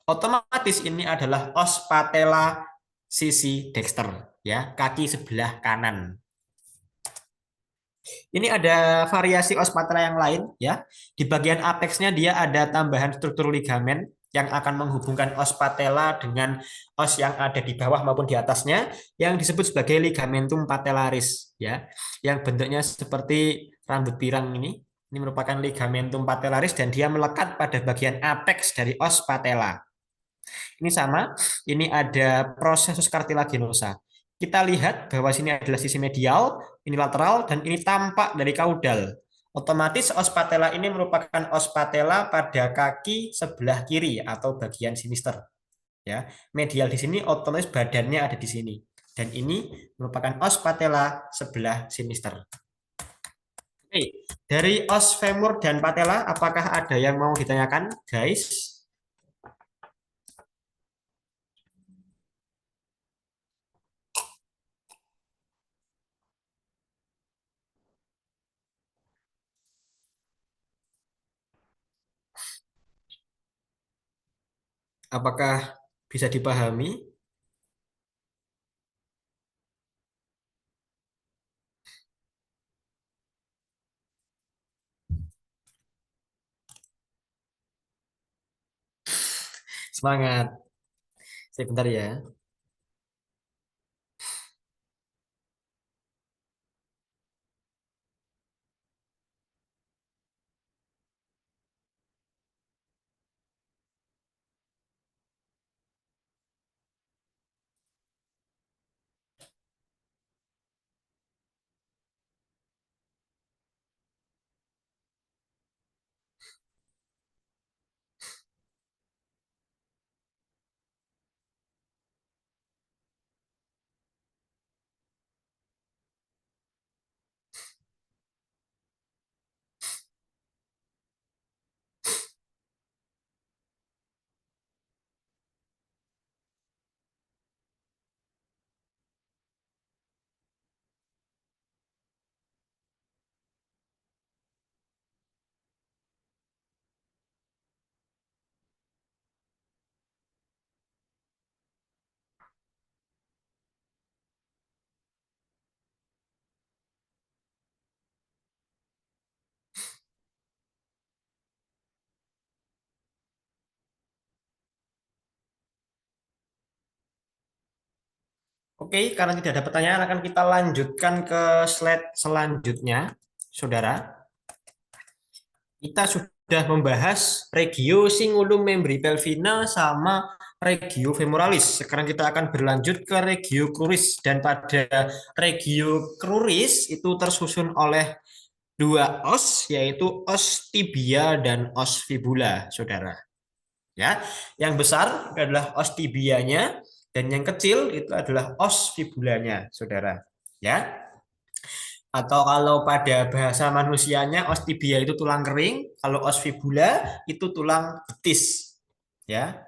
Otomatis ini adalah os patella sisi dexter, ya, kaki sebelah kanan. Ini ada variasi os patella yang lain, ya. Di bagian apexnya dia ada tambahan struktur ligamen yang akan menghubungkan os patella dengan os yang ada di bawah maupun di atasnya, yang disebut sebagai ligamentum patellaris, ya, yang bentuknya seperti rambut pirang ini. Ini merupakan ligamentum patellaris dan dia melekat pada bagian apex dari os patella. Ini sama, ini ada processus cartilaginosa. Kita lihat bahwa sini adalah sisi medial, ini lateral, dan ini tampak dari kaudal. Otomatis os patella ini merupakan os patella pada kaki sebelah kiri atau bagian sinister. Ya, medial di sini otomatis badannya ada di sini. Dan ini merupakan os patella sebelah sinister. Oke, dari os femur dan patella, apakah ada yang mau ditanyakan, guys? Apakah bisa dipahami? Semangat. Sebentar ya. Oke, karena tidak ada pertanyaan, akan kita lanjutkan ke slide selanjutnya, saudara. Kita sudah membahas regio cingulum membri pelvina sama regio femoralis. Sekarang kita akan berlanjut ke regio cruris, dan pada regio cruris itu tersusun oleh dua os, yaitu os tibia dan os fibula, saudara. Ya, yang besar adalah os tibianya dan yang kecil itu adalah os fibulanya, saudara. Ya, atau kalau pada bahasa manusianya os tibia itu tulang kering, kalau os fibula itu tulang betis. Ya,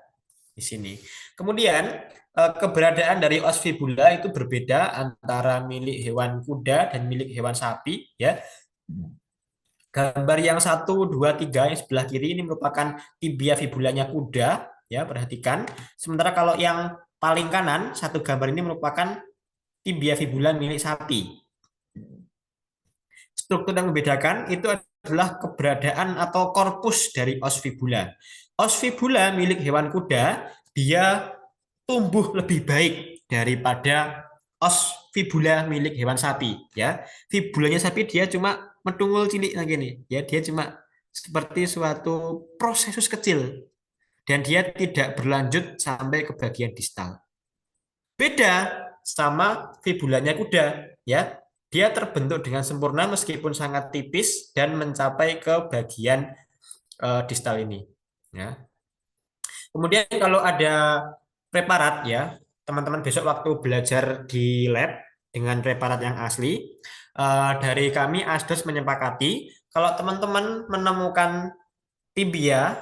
di sini. Kemudian keberadaan dari os fibula itu berbeda antara milik hewan kuda dan milik hewan sapi, ya. Gambar yang 1, 2, 3 yang sebelah kiri ini merupakan tibia fibulanya kuda, ya, perhatikan. Sementara kalau yang paling kanan, satu gambar ini merupakan tibia fibula milik sapi. Struktur yang membedakan itu adalah keberadaan atau korpus dari os fibula. Os fibula milik hewan kuda, dia tumbuh lebih baik daripada os fibula milik hewan sapi, ya. Fibulanya sapi dia cuma metungul cilik lagi nih, ya, dia cuma seperti suatu prosesus kecil dan dia tidak berlanjut sampai ke bagian distal. Beda sama fibulanya kuda, ya. Dia terbentuk dengan sempurna meskipun sangat tipis dan mencapai ke bagian distal ini, ya. Kemudian kalau ada preparat, ya, teman-teman besok waktu belajar di lab dengan preparat yang asli, dari kami ASDOS menyepakati kalau teman-teman menemukan tibia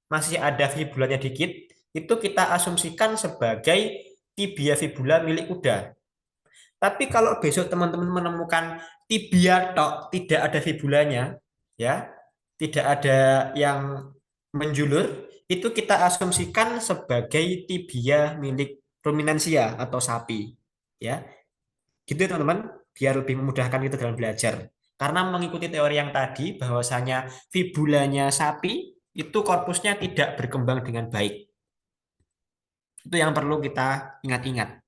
masih ada fibulanya dikit, itu kita asumsikan sebagai tibia fibula milik kuda. Tapi kalau besok teman-teman menemukan tibia tok, tidak ada fibulanya, ya, tidak ada yang menjulur, itu kita asumsikan sebagai tibia milik ruminansia atau sapi. Ya, gitu ya teman-teman, biar lebih memudahkan kita dalam belajar. Karena mengikuti teori yang tadi bahwasanya fibulanya sapi itu korpusnya tidak berkembang dengan baik. Itu yang perlu kita ingat-ingat.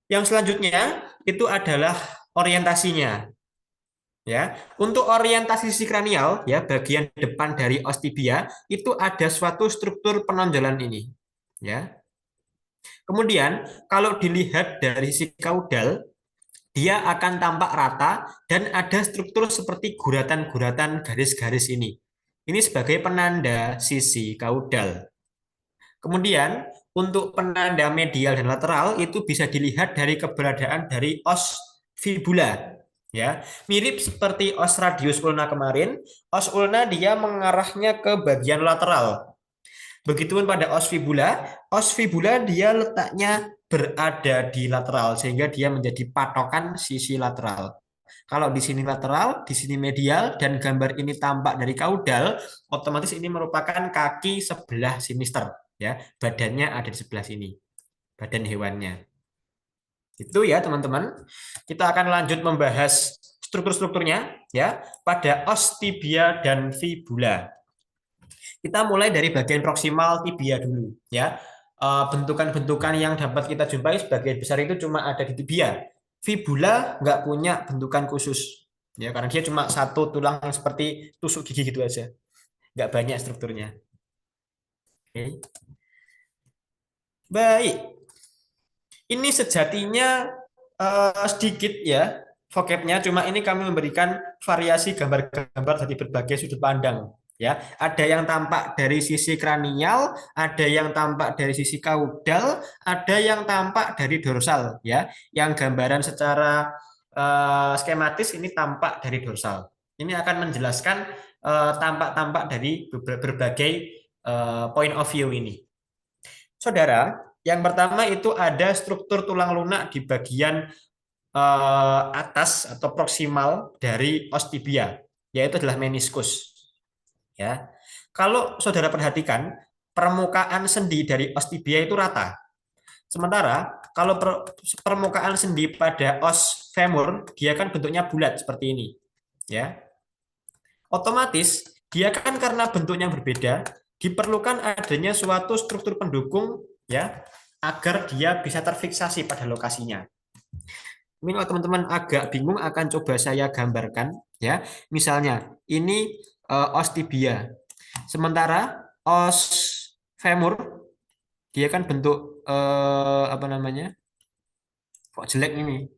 Yang selanjutnya itu adalah orientasinya. Ya, untuk orientasi sisi kranial, ya bagian depan dari os tibia itu ada suatu struktur penonjolan ini. Ya, kemudian kalau dilihat dari sisi kaudal, dia akan tampak rata dan ada struktur seperti guratan-guratan garis-garis ini. Ini sebagai penanda sisi kaudal. Kemudian untuk penanda medial dan lateral itu bisa dilihat dari keberadaan dari os fibula. Ya, mirip seperti os radius ulna kemarin, os ulna dia mengarahnya ke bagian lateral. Begitupun pada os fibula dia letaknya berada di lateral sehingga dia menjadi patokan sisi lateral. Kalau di sini lateral, di sini medial, dan gambar ini tampak dari kaudal, otomatis ini merupakan kaki sebelah sinister. Ya, badannya ada di sebelah sini, badan hewannya. Itu ya teman-teman. Kita akan lanjut membahas struktur-strukturnya ya pada os tibia dan fibula. Kita mulai dari bagian proksimal tibia dulu ya. Bentukan-bentukan yang dapat kita jumpai sebagian besar itu cuma ada di tibia. Fibula nggak punya bentukan khusus ya karena dia cuma satu tulang seperti tusuk gigi gitu aja. Nggak banyak strukturnya. Oke. Baik. Ini sejatinya sedikit ya vocabnya, cuma ini kami memberikan variasi gambar-gambar dari berbagai sudut pandang. Ya, ada yang tampak dari sisi kranial, ada yang tampak dari sisi kaudal, ada yang tampak dari dorsal. Ya, yang gambaran secara skematis ini tampak dari dorsal. Ini akan menjelaskan tampak-tampak dari berbagai point of view ini. Saudara, yang pertama itu ada struktur tulang lunak di bagian atas atau proksimal dari os tibia, yaitu adalah meniskus. Ya, kalau saudara perhatikan permukaan sendi dari os tibia itu rata. Sementara kalau permukaan sendi pada os femur dia kan bentuknya bulat seperti ini. Ya, otomatis dia kan karena bentuknya berbeda, diperlukan adanya suatu struktur pendukung ya agar dia bisa terfiksasi pada lokasinya. Mungkin kalau teman-teman agak bingung akan coba saya gambarkan ya. Misalnya ini os tibia. Sementara os femur dia kan bentuk apa namanya? Kok jelek ini?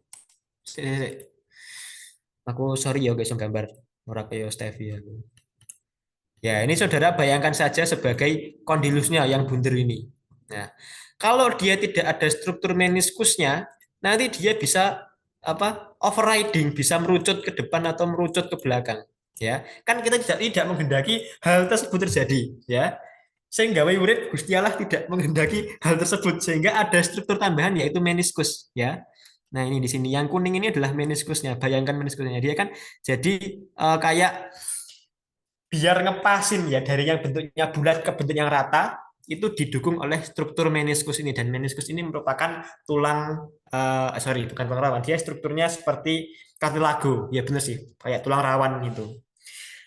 Aku sorry ya guys yang gambar ora kayak stevia. Ya, ini saudara bayangkan saja sebagai kondilusnya yang bundar ini. Nah, kalau dia tidak ada struktur meniskusnya, nanti dia bisa apa? Overriding, bisa merucut ke depan atau merucut ke belakang. Ya, kan kita tidak menghendaki hal tersebut terjadi. Ya, sehingga murid Gusti Allah tidak menghendaki hal tersebut sehingga ada struktur tambahan yaitu meniskus. Ya, nah ini di sini yang kuning ini adalah meniskusnya. Bayangkan meniskusnya dia kan jadi kayak biar ngepasin ya dari yang bentuknya bulat ke bentuk yang rata itu didukung oleh struktur meniskus ini dan meniskus ini merupakan tulang sorry bukan tulang rawan dia strukturnya seperti kartilago ya benar sih kayak tulang rawan gitu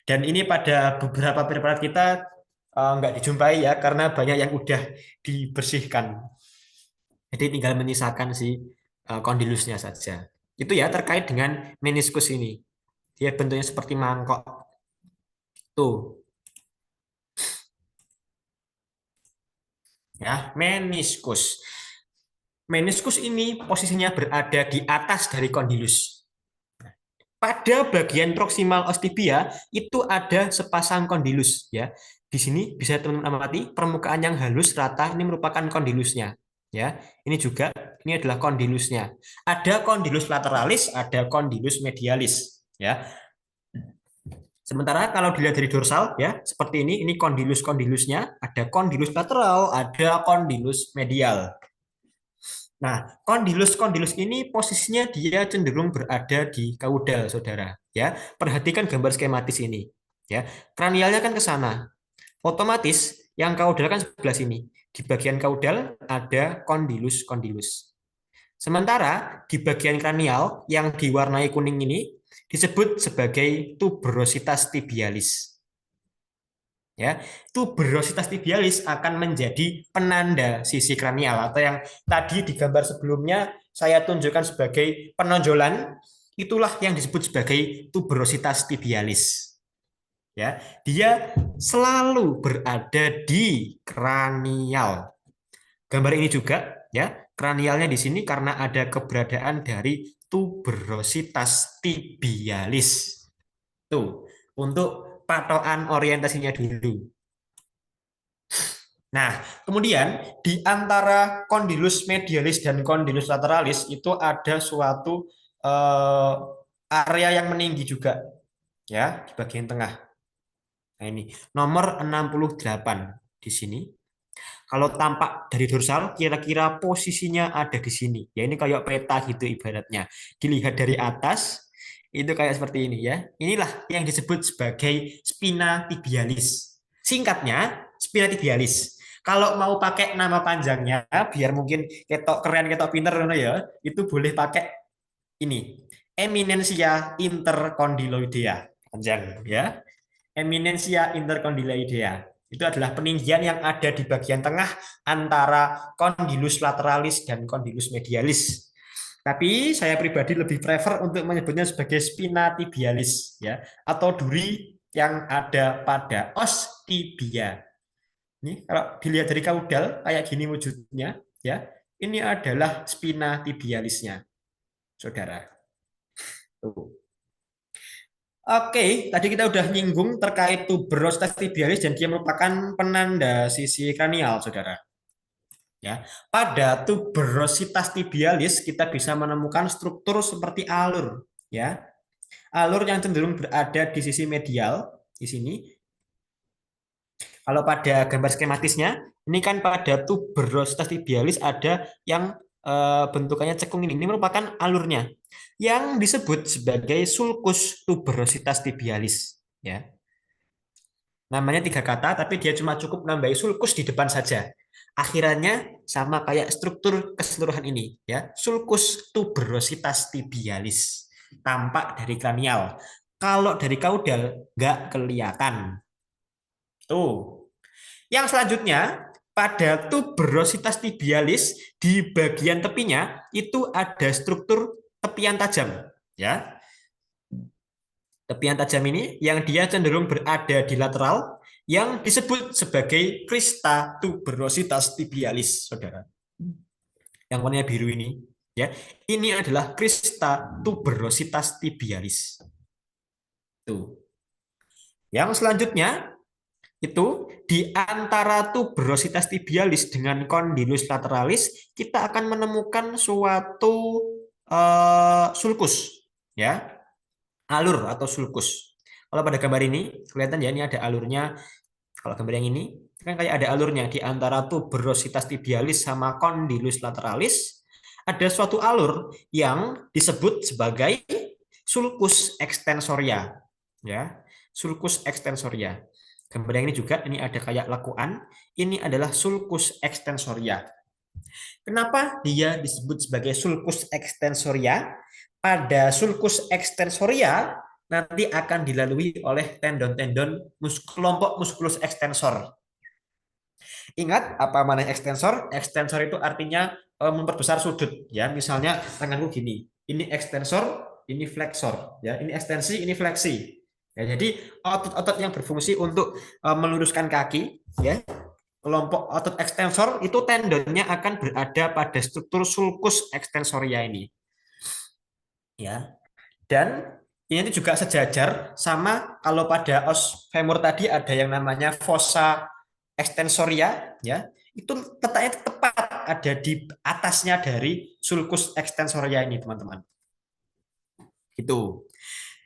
dan ini pada beberapa preparat kita nggak dijumpai ya karena banyak yang udah dibersihkan jadi tinggal menyisakan si kondilusnya saja itu ya terkait dengan meniskus ini dia bentuknya seperti mangkok tuh ya meniskus. Meniskus ini posisinya berada di atas dari kondilus. Pada bagian proksimal os tibia itu ada sepasang kondilus ya. Di sini bisa teman-teman amati permukaan yang halus rata ini merupakan kondilusnya ya. Ini juga ini adalah kondilusnya. Ada kondilus lateralis, ada kondilus medialis ya. Sementara kalau dilihat dari dorsal ya, seperti ini kondilus-kondilusnya, ada kondilus lateral, ada kondilus medial. Nah, kondilus-kondilus ini posisinya dia cenderung berada di kaudal, Saudara, ya. Perhatikan gambar skematis ini, ya. Kranialnya kan ke sana. Otomatis yang kaudal kan sebelah sini. Di bagian kaudal ada kondilus-kondilus. Sementara di bagian kranial yang diwarnai kuning ini disebut sebagai tuberositas tibialis. Ya, tuberositas tibialis akan menjadi penanda sisi kranial atau yang tadi di gambar sebelumnya saya tunjukkan sebagai penonjolan, itulah yang disebut sebagai tuberositas tibialis. Ya, dia selalu berada di kranial. Gambar ini juga ya, kranialnya di sini karena ada keberadaan dari tuberositas tibialis. Tuh, untuk patokan orientasinya dulu. Nah, kemudian di antara kondilus medialis dan kondilus lateralis itu ada suatu area yang meninggi juga ya di bagian tengah. Nah, ini nomor 68 di sini. Kalau tampak dari dorsal, kira-kira posisinya ada di sini. Ya ini kayak peta gitu ibaratnya. Dilihat dari atas, itu kayak seperti ini ya. Inilah yang disebut sebagai spina tibialis. Singkatnya, spina tibialis. Kalau mau pakai nama panjangnya, biar mungkin ketok keren, ketok pinter, ya, itu boleh pakai ini. Eminensia intercondyloidea. Panjang ya. Eminensia intercondyloidea. Itu adalah peninggian yang ada di bagian tengah antara kondilus lateralis dan kondilus medialis. Tapi saya pribadi lebih prefer untuk menyebutnya sebagai spina tibialis ya, atau duri yang ada pada os tibia. Ini kalau dilihat dari kaudal kayak gini wujudnya ya. Ini adalah spina tibialisnya, Saudara. Tuh. Oke, tadi kita udah nyinggung terkait tuberositas tibialis dan dia merupakan penanda sisi kranial, saudara. Ya, pada tuberositas tibialis kita bisa menemukan struktur seperti alur, ya, alur yang cenderung berada di sisi medial di sini. Kalau pada gambar skematisnya, ini kan pada tuberositas tibialis ada yang bentukannya cekung ini merupakan alurnya yang disebut sebagai sulcus tuberositas tibialis ya. Namanya 3 kata tapi dia cuma cukup nambahi sulcus di depan saja. Akhirannya sama kayak struktur keseluruhan ini ya. Sulcus tuberositas tibialis tampak dari kranial. Kalau dari kaudal nggak kelihatan. Tuh. Yang selanjutnya, pada tuberositas tibialis di bagian tepinya itu ada struktur tepian tajam, ya. Tepian tajam ini yang dia cenderung berada di lateral yang disebut sebagai crista tuberositas tibialis, Saudara. Yang warnanya biru ini, ya. Ini adalah crista tuberositas tibialis. Tuh. Yang selanjutnya itu di antara tuberositas tibialis dengan kondilus lateralis kita akan menemukan suatu sulcus ya, alur atau sulcus. Kalau pada gambar ini kelihatan ya, ini ada alurnya. Kalau gambar yang ini kan kayak ada alurnya di antara tuberositas tibialis sama kondilus lateralis, ada suatu alur yang disebut sebagai sulcus extensoria ya, sulcus extensoria. Gambar yang ini juga, ini ada kayak lekuan, ini adalah sulcus extensoria. Kenapa dia disebut sebagai sulcus extensoria? Pada sulcus extensoria nanti akan dilalui oleh tendon-tendon kelompok musculus extensor. Ingat apa mana extensor? Extensor itu artinya memperbesar sudut ya. Misalnya tanganku gini, ini extensor, ini flexor ya. Ini ekstensi, ini fleksi. Ya, jadi otot-otot yang berfungsi untuk meluruskan kaki, ya, kelompok otot ekstensor itu tendonnya akan berada pada struktur sulcus extensoria ini, ya. Dan ini juga sejajar sama kalau pada os femur tadi ada yang namanya fossa extensoria, ya. Itu letaknya tepat ada di atasnya dari sulcus extensoria ini, teman-teman. Itu.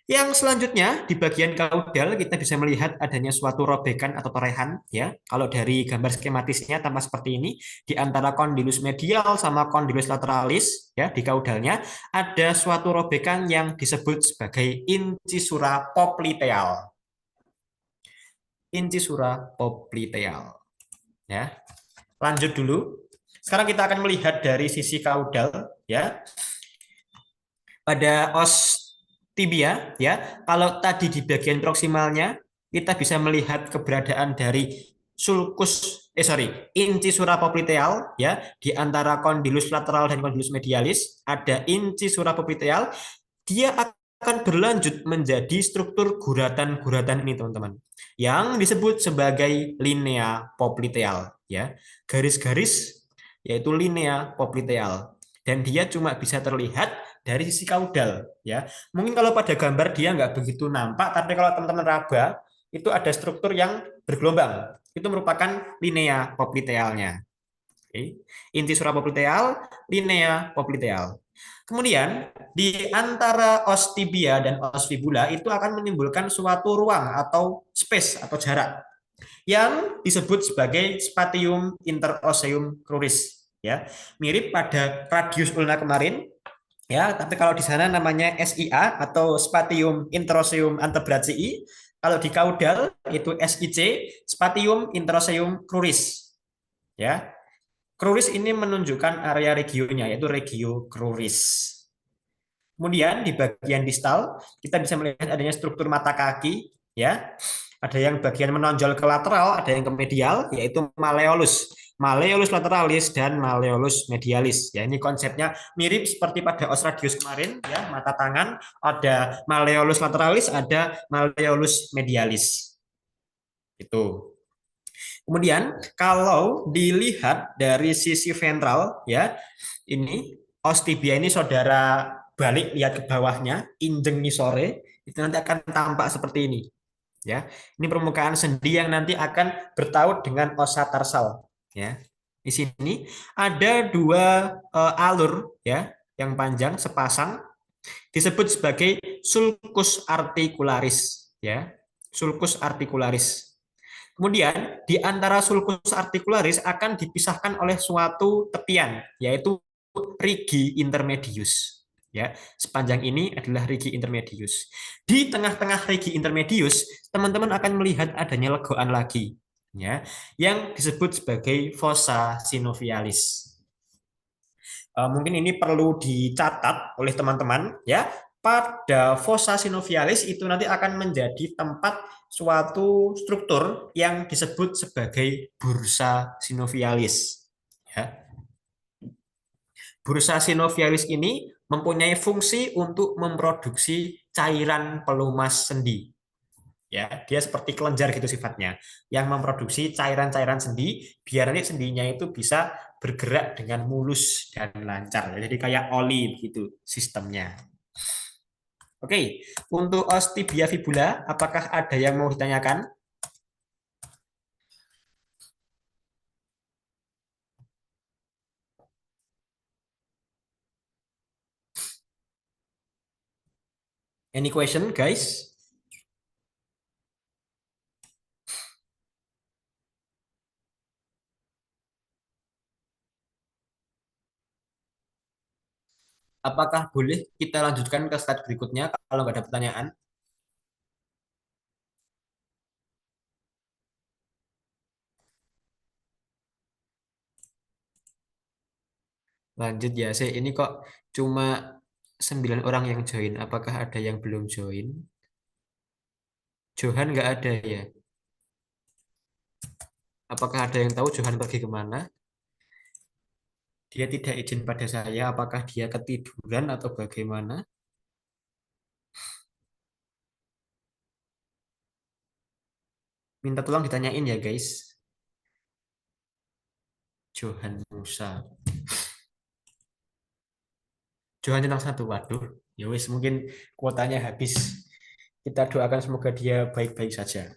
Yang selanjutnya di bagian kaudal kita bisa melihat adanya suatu robekan atau torehan ya. Kalau dari gambar skematisnya tampak seperti ini, di antara kondilus medial sama kondilus lateralis ya di kaudalnya ada suatu robekan yang disebut sebagai incisura popliteal. Incisura popliteal ya. lanjut dulu. Sekarang kita akan melihat dari sisi kaudal ya. Pada os tibia ya, kalau tadi di bagian proksimalnya kita bisa melihat keberadaan dari inci surapopliteal ya, di antara kondilus lateral dan kondilus medialis ada inci surapopliteal. Dia akan berlanjut menjadi struktur guratan-guratan ini teman-teman, yang disebut sebagai linea popliteal ya, garis-garis yaitu linea popliteal, dan dia cuma bisa terlihat dari sisi kaudal ya. Mungkin kalau pada gambar dia nggak begitu nampak, tapi kalau teman-teman raba itu ada struktur yang bergelombang, itu merupakan linea poplitealnya. Oke. Inti surapopliteal, linea popliteal. Kemudian di antara os tibia dan os fibula itu akan menimbulkan suatu ruang atau space atau jarak yang disebut sebagai spatium interosseum cruris ya. Mirip pada radius ulna kemarin ya, tapi kalau di sana namanya SIA atau spatium interosseum antebracii. Kalau di kaudal itu SIC, spatium interosseum cruris ya. Cruris ini menunjukkan area regionya, yaitu regio cruris. Kemudian di bagian distal kita bisa melihat adanya struktur mata kaki ya. Ada yang bagian menonjol ke lateral, ada yang ke medial, yaitu malleolus. Malleolus lateralis dan malleolus medialis. Ya, ini konsepnya mirip seperti pada os radius kemarin ya, mata tangan, ada malleolus lateralis, ada malleolus medialis. Itu. Kemudian kalau dilihat dari sisi ventral ya, ini os tibia ini saudara balik lihat ke bawahnya, injeng sore itu nanti akan tampak seperti ini ya. Ini permukaan sendi yang nanti akan bertaut dengan osa tarsal ya. Di sini ada dua alur ya yang panjang sepasang, disebut sebagai sulcus articularis ya. Sulcus articularis. Kemudian di antara sulcus articularis akan dipisahkan oleh suatu tepian, yaitu rigi intermedius. Ya, sepanjang ini adalah rigi intermedius. Di tengah-tengah rigi intermedius, teman-teman akan melihat adanya legoan lagi, ya, yang disebut sebagai fossa synovialis. Mungkin ini perlu dicatat oleh teman-teman, ya. Pada fossa synovialis itu nanti akan menjadi tempat suatu struktur yang disebut sebagai bursa synovialis. Ya. Bursa synovialis ini mempunyai fungsi untuk memproduksi cairan pelumas sendi. Ya, dia seperti kelenjar gitu sifatnya, yang memproduksi cairan-cairan sendi biar nanti sendinya itu bisa bergerak dengan mulus dan lancar. Jadi kayak oli gitu sistemnya. Oke, untuk os tibia fibula, apakah ada yang mau ditanyakan? Any question, guys? Apakah boleh kita lanjutkan ke slide berikutnya kalau nggak ada pertanyaan? Lanjut ya, ini kok cuma 9 orang yang join. Apakah ada yang belum join? Johan nggak ada ya? Apakah ada yang tahu Johan pergi kemana? Dia tidak izin pada saya. Apakah dia ketiduran atau bagaimana? Minta tolong ditanyain ya guys. Johan Musa. Johan Centang satu. Waduh. Ya wis, mungkin kuotanya habis. Kita doakan semoga dia baik-baik saja.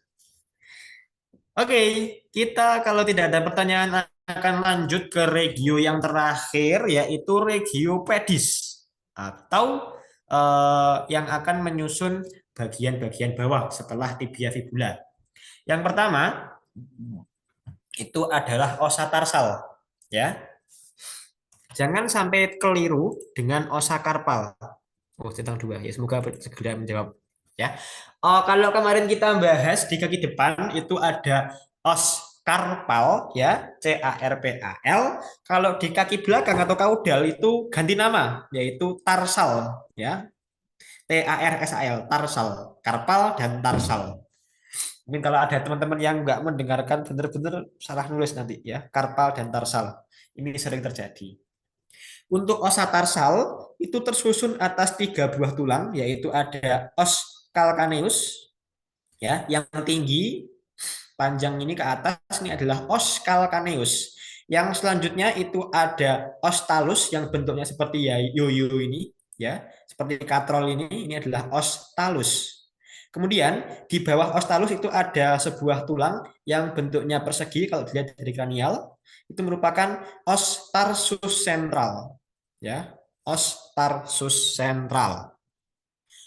Oke, kita kalau tidak ada pertanyaan akan lanjut ke regio yang terakhir, yaitu regio pedis atau yang akan menyusun bagian-bagian bawah setelah tibia fibula. Yang pertama itu adalah osa tarsal, ya. Jangan sampai keliru dengan osa karpal. Oh, centang dua. Ya, semoga segera menjawab. Ya. Oh, kalau kemarin kita bahas di kaki depan itu ada os karpal ya, CARPAL. Kalau di kaki belakang atau kaudal itu ganti nama yaitu tarsal ya, TARSAL, tarsal, karpal dan tarsal. Mungkin kalau ada teman-teman yang nggak mendengarkan benar-benar salah nulis nanti ya, karpal dan tarsal. Ini sering terjadi. Untuk osa tarsal itu tersusun atas 3 buah tulang, yaitu ada os calcaneus ya, yang tinggi panjang ini ke atas, ini adalah os calcaneus. Yang selanjutnya itu ada os talus yang bentuknya seperti ya yoyo ini ya, seperti katrol ini adalah os talus. Kemudian di bawah os talus itu ada sebuah tulang yang bentuknya persegi kalau dilihat dari kranial, itu merupakan os tarsus sentral ya, os tarsus sentral.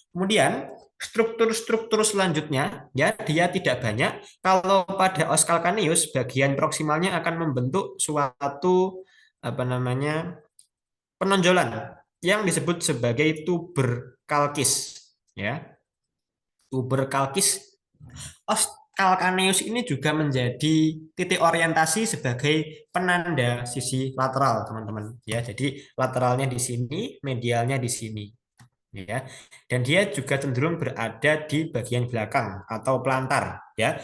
Kemudian struktur-struktur selanjutnya ya, dia tidak banyak. Kalau pada os calcaneus bagian proksimalnya akan membentuk suatu apa namanya penonjolan yang disebut sebagai tuber kalkis ya. Tuber kalkis os calcaneus ini juga menjadi titik orientasi sebagai penanda sisi lateral, teman-teman ya. Jadi lateralnya di sini, medialnya di sini ya, dan dia juga cenderung berada di bagian belakang atau plantar ya.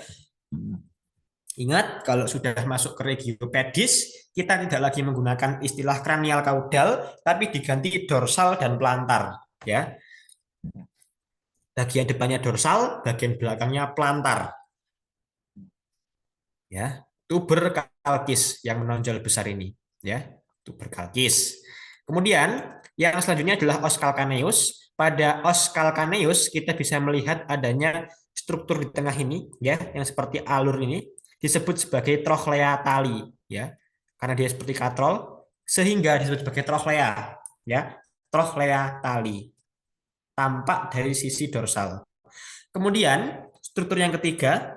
Ingat, kalau sudah masuk ke regiopedis, kita tidak lagi menggunakan istilah kranial kaudal, tapi diganti dorsal dan plantar ya. Bagian depannya dorsal, bagian belakangnya plantar ya. Tuber kalkis yang menonjol besar ini ya, tuber kalkis. Kemudian yang selanjutnya adalah os calcaneus. Pada os calcaneus kita bisa melihat adanya struktur di tengah ini ya, yang seperti alur ini disebut sebagai trochlea tali ya. Karena dia seperti katrol sehingga disebut sebagai trochlea ya. Trochlea tali tampak dari sisi dorsal. Kemudian struktur yang ketiga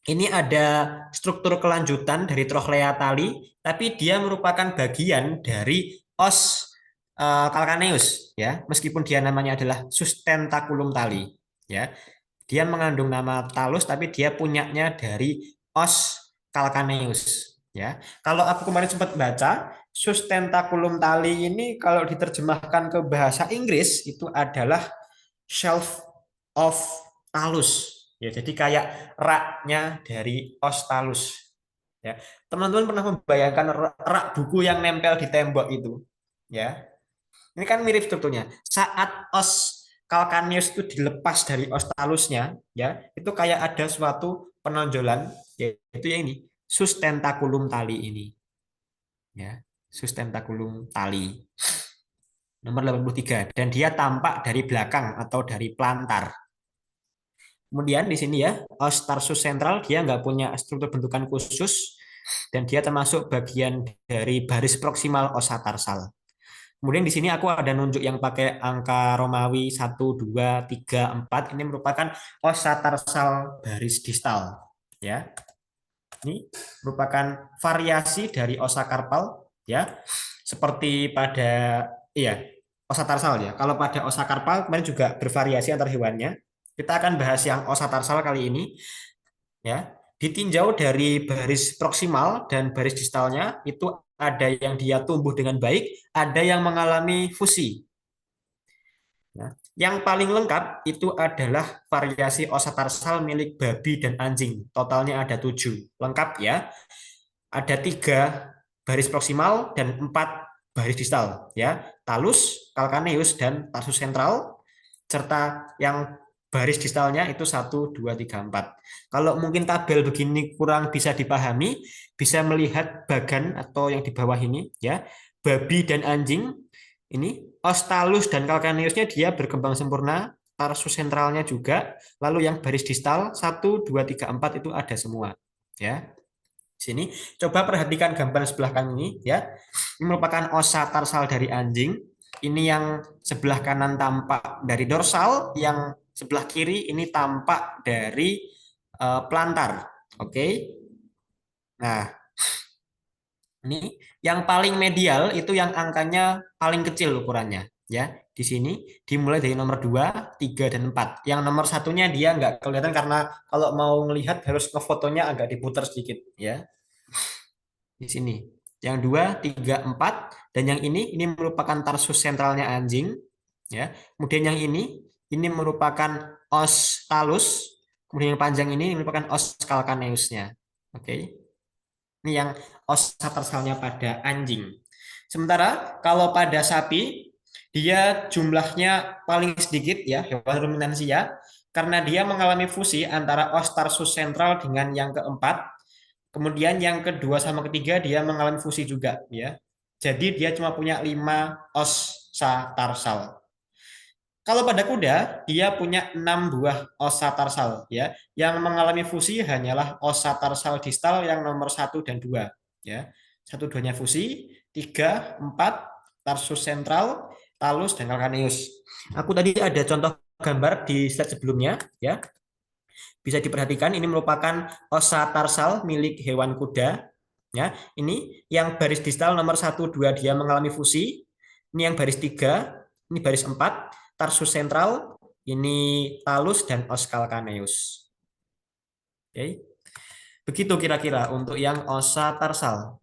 ini ada struktur kelanjutan dari trochlea tali, tapi dia merupakan bagian dari os calcaneus ya, meskipun dia namanya adalah sustentaculum tali ya. Dia mengandung nama talus tapi dia punyanya dari os calcaneus ya. Kalau aku kemarin sempat baca, sustentaculum tali ini kalau diterjemahkan ke bahasa Inggris itu adalah shelf of talus. Ya, jadi kayak raknya dari os talus. Ya, teman-teman pernah membayangkan rak buku yang nempel di tembok itu? Ya, ini kan mirip strukturnya. Saat os calcaneus itu dilepas dari os talusnya, ya, itu kayak ada suatu penonjolan, yaitu yang ini, sustentaculum tali ini. Ya, sustentaculum tali. Nomor 83. Dan dia tampak dari belakang atau dari plantar. Kemudian di sini ya, os tarsus sentral dia nggak punya struktur bentukan khusus dan dia termasuk bagian dari baris proksimal osa tarsal. Kemudian di sini aku ada nunjuk yang pakai angka Romawi 1, 2, 3, 4. Ini merupakan osa tarsal baris distal. Ya. Ini merupakan variasi dari osa karpal. Ya. Seperti pada osa tarsal ya. Kalau pada osa karpal kemarin juga bervariasi antar hewannya. Kita akan bahas yang osa tarsal kali ini. Ya. Ditinjau dari baris proksimal dan baris distalnya itu ada yang dia tumbuh dengan baik, ada yang mengalami fusi. Nah, yang paling lengkap itu adalah variasi osa tarsal milik babi dan anjing. Totalnya ada 7. Lengkap ya. Ada 3 baris proksimal dan 4 baris distal. Ya, talus, calcaneus, dan tarsus sentral. Serta yang baris distalnya itu 1, 2, 3, 4. Kalau mungkin tabel begini kurang bisa dipahami, bisa melihat bagan atau yang di bawah ini ya, babi dan anjing ini os talus dan calcaneusnya dia berkembang sempurna, tarsus sentralnya juga, lalu yang baris distal 1, 2, 3, 4 itu ada semua ya. Sini coba perhatikan gambar sebelah kanan ini ya. Ini merupakan osa tarsal dari anjing. Ini yang sebelah kanan tampak dari dorsal, yang sebelah kiri ini tampak dari plantar. Oke. Nah, ini yang paling medial itu yang angkanya paling kecil ukurannya, ya. di sini dimulai dari nomor 2, 3, dan 4. Yang nomor satunya dia nggak kelihatan karena kalau mau melihat harus ngefotonya agak diputar sedikit ya. Di sini. Yang 2, 3, 4, dan yang ini merupakan tarsus sentralnya anjing ya. Kemudian yang ini merupakan os talus, kemudian yang panjang ini merupakan os calcaneusnya. Oke. Ini yang os tarsalnya pada anjing. Sementara kalau pada sapi dia jumlahnya paling sedikit ya, hewan ruminansia, karena dia mengalami fusi antara os tarsus sentral dengan yang keempat. Kemudian yang kedua sama ketiga dia mengalami fusi juga ya. Jadi dia cuma punya 5 osa tarsal. Kalau pada kuda dia punya 6 buah osa tarsal ya. Yang mengalami fusi hanyalah osa tarsal distal yang nomor 1 dan 2 ya. 1, 2-nya fusi, 3, 4 tarsus sentral, talus dan calcaneus. Aku tadi ada contoh gambar di slide sebelumnya ya. Bisa diperhatikan ini merupakan osa tarsal milik hewan kuda. Ya, ini yang baris distal nomor 1, 2 dia mengalami fusi. Ini yang baris 3, ini baris 4, tarsus sentral, ini talus dan os calcaneus. Oke. Begitu kira-kira untuk yang osa tarsal.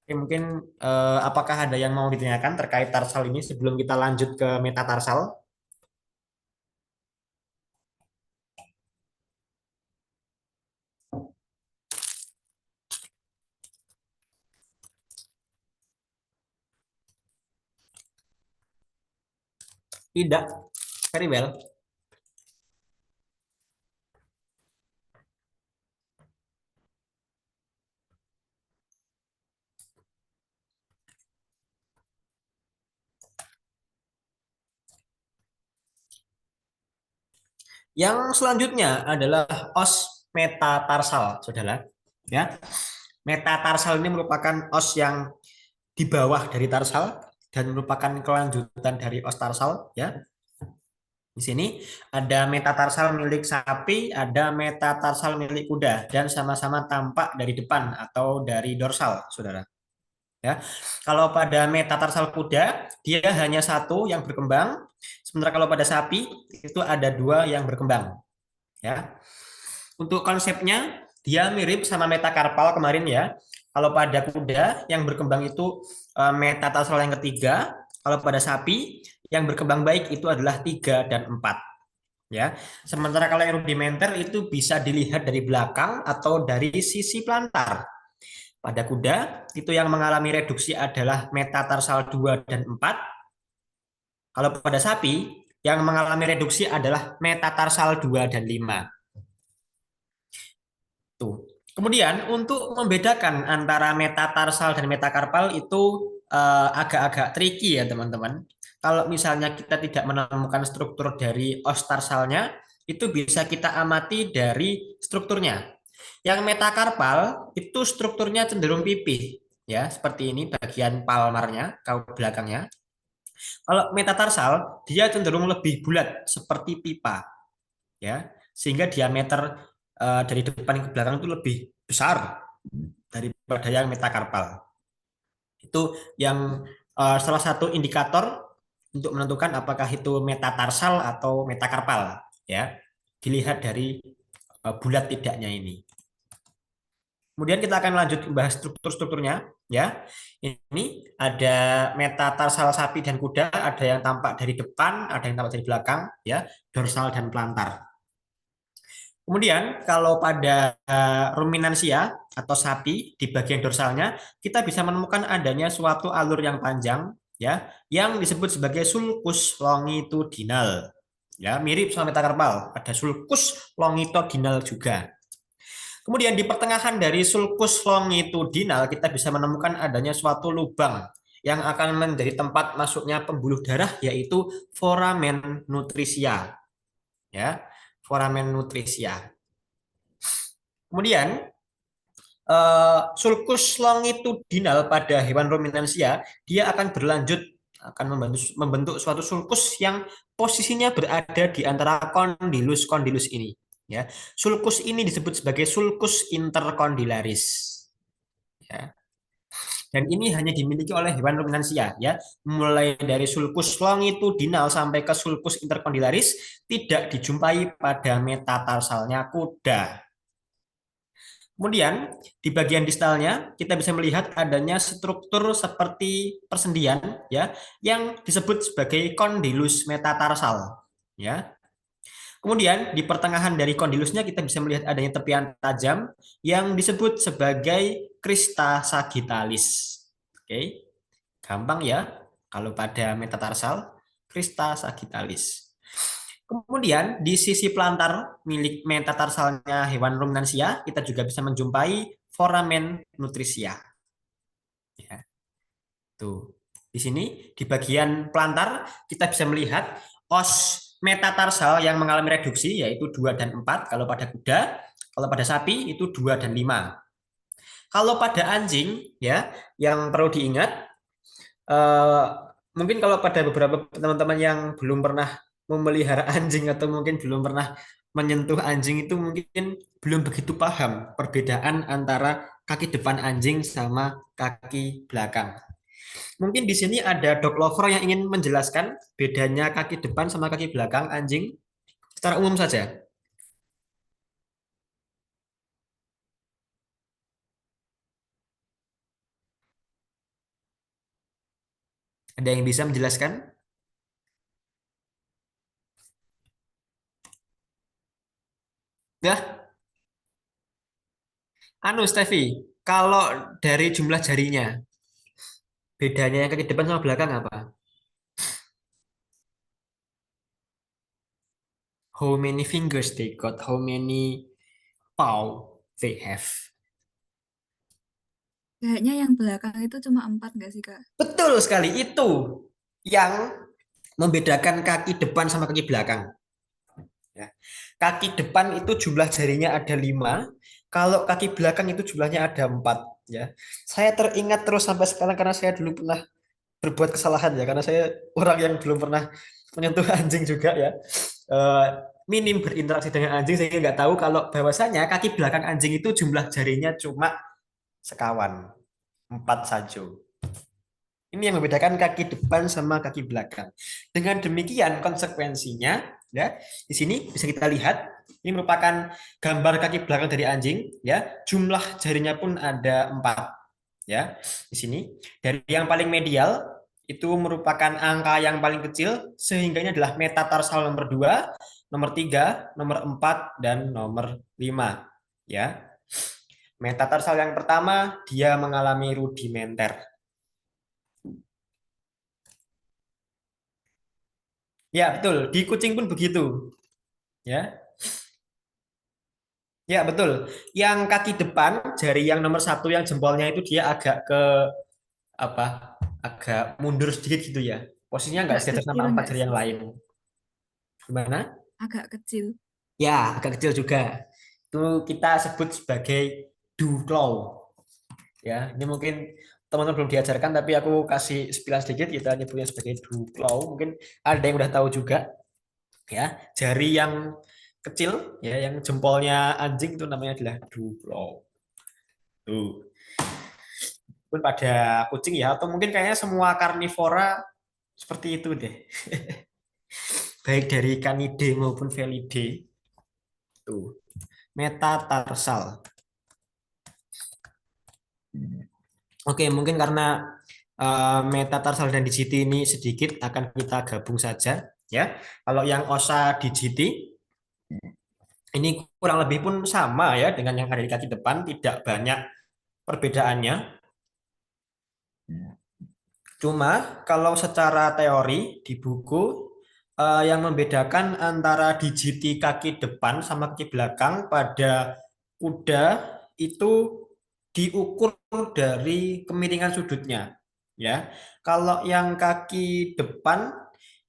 Oke, mungkin apakah ada yang mau ditanyakan terkait tarsal ini sebelum kita lanjut ke metatarsal? Tidak. Very well. Yang selanjutnya adalah os metatarsal, saudara. Ya, metatarsal ini merupakan os yang di bawah dari tarsal dan merupakan kelanjutan dari os tarsal. Ya, di sini ada metatarsal milik sapi, ada metatarsal milik kuda, dan sama-sama tampak dari depan atau dari dorsal, saudara. Ya, kalau pada metatarsal kuda dia hanya satu yang berkembang, sementara kalau pada sapi itu ada 2 yang berkembang. Ya. Untuk konsepnya dia mirip sama metakarpal kemarin ya. Kalau pada kuda yang berkembang itu metatarsal yang ketiga, kalau pada sapi yang berkembang baik itu adalah 3 dan 4 ya. Sementara kalau yang rudimenter itu bisa dilihat dari belakang atau dari sisi plantar. Pada kuda itu yang mengalami reduksi adalah metatarsal 2 dan 4. Kalau pada sapi yang mengalami reduksi adalah metatarsal 2 dan 5. Tuh. Kemudian untuk membedakan antara metatarsal dan metakarpal itu agak-agak tricky ya teman-teman. Kalau misalnya kita tidak menemukan struktur dari os tarsalnya, itu bisa kita amati dari strukturnya. Yang metakarpal itu strukturnya cenderung pipih, ya seperti ini bagian palmarnya, kaum belakangnya. Kalau metatarsal dia cenderung lebih bulat seperti pipa, ya sehingga diameter dari depan ke belakang itu lebih besar daripada yang metakarpal. Itu yang salah satu indikator untuk menentukan apakah itu metatarsal atau metakarpal ya. Dilihat dari bulat tidaknya ini. Kemudian kita akan lanjut membahas struktur-strukturnya ya. Ini ada metatarsal sapi dan kuda, ada yang tampak dari depan, ada yang tampak dari belakang ya, dorsal dan plantar. Kemudian kalau pada ruminansia atau sapi di bagian dorsalnya kita bisa menemukan adanya suatu alur yang panjang ya yang disebut sebagai sulcus longitudinal. Ya, mirip sama metakarpal, ada sulcus longitudinal juga. Kemudian di pertengahan dari sulcus longitudinal kita bisa menemukan adanya suatu lubang yang akan menjadi tempat masuknya pembuluh darah yaitu foramen nutrisia. Ya, foramen nutrisia. Kemudian sulcus longitudinal pada hewan ruminansia dia akan berlanjut akan membentuk suatu sulcus yang posisinya berada di antara kondilus-kondilus ini. Ya, sulcus ini disebut sebagai sulcus intercondylaris. Ya. Dan ini hanya dimiliki oleh hewan ruminansia ya. Mulai dari sulcus longitudinal sampai ke sulcus intercondylaris tidak dijumpai pada metatarsalnya kuda. Kemudian di bagian distalnya kita bisa melihat adanya struktur seperti persendian ya yang disebut sebagai kondilus metatarsal ya. Kemudian di pertengahan dari kondilusnya kita bisa melihat adanya tepian tajam yang disebut sebagai crista sagittalis. Oke, gampang ya kalau pada metatarsal crista sagittalis. Kemudian di sisi pelantar milik metatarsalnya hewan ruminansia kita juga bisa menjumpai foramen nutrisia. Ya, tuh. Di sini di bagian pelantar kita bisa melihat os metatarsal yang mengalami reduksi yaitu 2 dan 4 kalau pada kuda, kalau pada sapi itu 2 dan 5. Kalau pada anjing ya yang perlu diingat eh, mungkin kalau pada beberapa teman-teman yang belum pernah memelihara anjing atau mungkin belum pernah menyentuh anjing itu mungkin belum begitu paham perbedaan antara kaki depan anjing sama kaki belakang. Mungkin di sini ada dog lover yang ingin menjelaskan bedanya kaki depan sama kaki belakang anjing secara umum saja. Ada yang bisa menjelaskan? Ya, anu Steffi, kalau dari jumlah jarinya, bedanya yang kaki depan sama belakang apa? How many fingers they got? How many paw they have? Kayaknya yang belakang itu cuma 4 nggak sih, Kak? Betul sekali, itu yang membedakan kaki depan sama kaki belakang. Ya. Kaki depan itu jumlah jarinya ada 5, kalau kaki belakang itu jumlahnya ada 4. Ya. Saya teringat terus sampai sekarang karena saya dulu pernah berbuat kesalahan ya, karena saya orang yang belum pernah menyentuh anjing juga ya. Eh, minim berinteraksi dengan anjing, saya nggak tahu kalau bahwasanya kaki belakang anjing itu jumlah jarinya cuma sekawan, 4 saja. Ini yang membedakan kaki depan sama kaki belakang. Dengan demikian konsekuensinya, ya, di sini bisa kita lihat ini merupakan gambar kaki belakang dari anjing, ya. Jumlah jarinya pun ada 4, ya. Di sini dari yang paling medial itu merupakan angka yang paling kecil sehingga ini adalah metatarsal nomor 2, nomor 3, nomor 4 dan nomor 5, ya. Metatarsal yang pertama dia mengalami rudimenter. Ya, betul. Di kucing pun begitu. Ya, ya betul. Yang kaki depan, jari yang nomor 1 yang jempolnya itu dia agak ke apa? Agak mundur sedikit gitu ya. Posisinya nggak Agak sejajar kecil sama 4 nggak jari yang sih? lain. Gimana? Agak kecil. Ya, agak kecil juga. Itu kita sebut sebagai dew claw. Ya, ini mungkin teman-teman belum diajarkan, tapi aku kasih spill sedikit. Kita nyebutnya sebagai dew claw. Mungkin ada yang udah tahu juga. Ya, jari yang kecil ya yang jempolnya anjing itu namanya adalah duplo tuh pun pada kucing ya atau mungkin kayaknya semua karnivora seperti itu deh baik dari kanide maupun felidae tuh metatarsal. Oke mungkin karena metatarsal dan digiti ini sedikit akan kita gabung saja ya kalau yang osa digiti ini kurang lebih pun sama ya dengan yang ada di kaki depan tidak banyak perbedaannya. Cuma kalau secara teori di buku yang membedakan antara digiti kaki depan sama kaki belakang pada kuda itu diukur dari kemiringan sudutnya. Ya, kalau yang kaki depan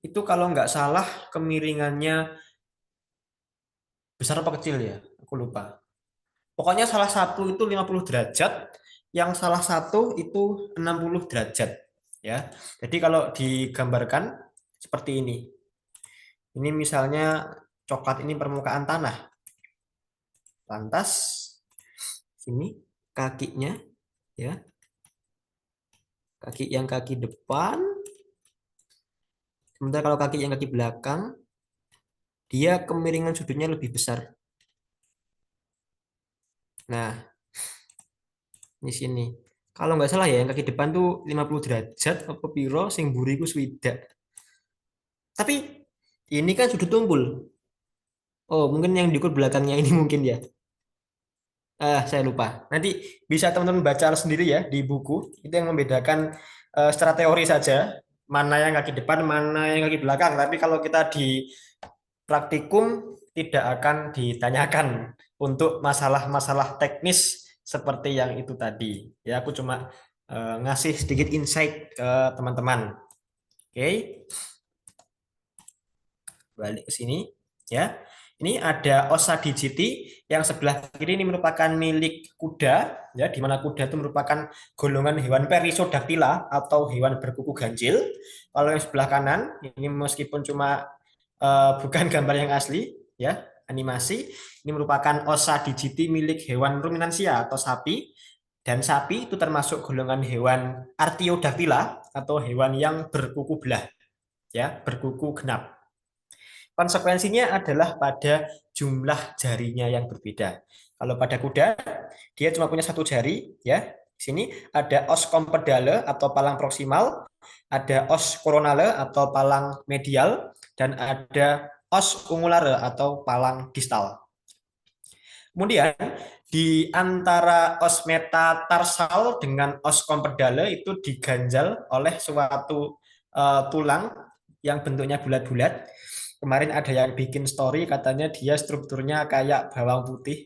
itu kalau nggak salah kemiringannya besar apa kecil ya? Aku lupa. Pokoknya salah satu itu 50 derajat, yang salah satu itu 60 derajat. Ya. Jadi kalau digambarkan seperti ini. Ini misalnya coklat ini permukaan tanah. Lantas sini kakinya ya. kaki depan. Sementara kalau kaki belakang, dia kemiringan sudutnya lebih besar. Nah, di sini. Kalau nggak salah ya, yang kaki depan tuh 50 derajat, apa piro, sing mburi ku swidak. Tapi ini kan sudut tumpul. Oh, mungkin yang diukur belakangnya ini mungkin ya. Saya lupa. Nanti bisa teman-teman baca sendiri ya di buku. Itu yang membedakan secara teori saja mana yang kaki depan, mana yang kaki belakang. Tapi kalau kita di praktikum tidak akan ditanyakan untuk masalah-masalah teknis seperti yang itu tadi. Ya, aku cuma ngasih sedikit insight ke teman-teman. Oke, balik ke sini ya. Ini ada ossa digiti yang sebelah kiri ini merupakan milik kuda ya, di mana kuda itu merupakan golongan hewan Perissodactyla atau hewan berkuku ganjil. Kalau yang sebelah kanan ini meskipun cuma bukan gambar yang asli ya, animasi, ini merupakan ossa digiti milik hewan ruminansia atau sapi, dan sapi itu termasuk golongan hewan Artiodactyla atau hewan yang berkuku belah ya, berkuku genap. Konsekuensinya adalah pada jumlah jarinya yang berbeda. Kalau pada kuda, dia cuma punya satu jari, ya. Di sini ada os kompedale atau palang proksimal, ada os coronale atau palang medial, dan ada os ungulare atau palang distal. Kemudian di antara os metatarsal dengan os kompedale itu diganjal oleh suatu tulang yang bentuknya bulat-bulat. Kemarin ada yang bikin story katanya dia strukturnya kayak bawang putih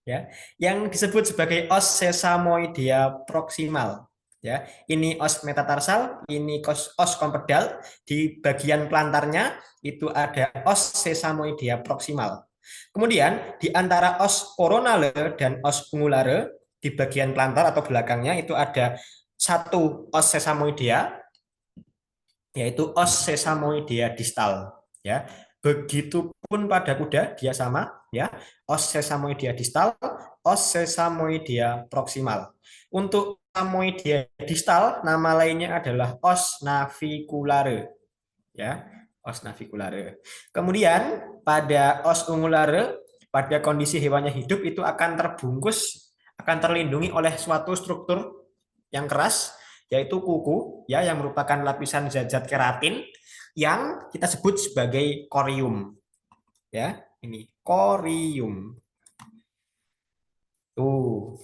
ya, yang disebut sebagai os sesamoidea proximal ya. Ini os metatarsal, ini os kompedal, di bagian plantarnya itu ada os sesamoidea proximal. Kemudian di antara os coronale dan os ungulare di bagian plantar atau belakangnya itu ada satu os sesamoidea, yaitu os sesamoidea distal ya. Begitupun pada kuda dia sama ya, os sesamoidea distal, os sesamoidea proximal. Untuk sesamoidea distal nama lainnya adalah os naviculare ya, os naviculare. Kemudian pada os ungulare pada kondisi hewannya hidup itu akan terbungkus, akan terlindungi oleh suatu struktur yang keras yaitu kuku ya, yang merupakan lapisan zat-zat keratin yang kita sebut sebagai korium ya. Ini korium tuh.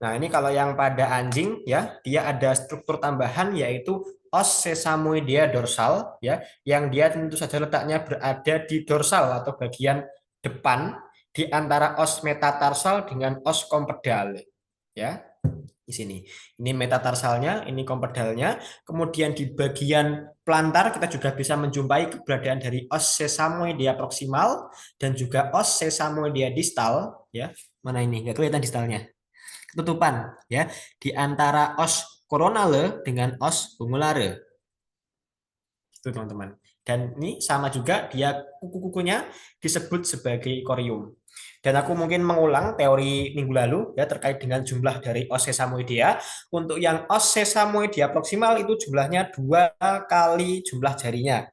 Nah, ini kalau yang pada anjing ya, dia ada struktur tambahan yaitu os sesamoidea dorsal ya, yang dia tentu saja letaknya berada di dorsal atau bagian depan di antara os metatarsal dengan os kompedal ya. Di sini. Ini metatarsalnya, ini kompedalnya. Kemudian di bagian plantar kita juga bisa menjumpai keberadaan dari os sesamoidea proximal dan juga os sesamoidea distal ya. Mana ini? Nggak kelihatan distalnya. Ketutupan ya di antara os coronale dengan os ungulare. Itu teman-teman. Dan ini sama juga dia kuku-kukunya disebut sebagai korium. Dan aku mungkin mengulang teori minggu lalu ya terkait dengan jumlah dari os sesamoidea. Untuk yang os sesamoidea proximal itu jumlahnya 2 kali jumlah jarinya.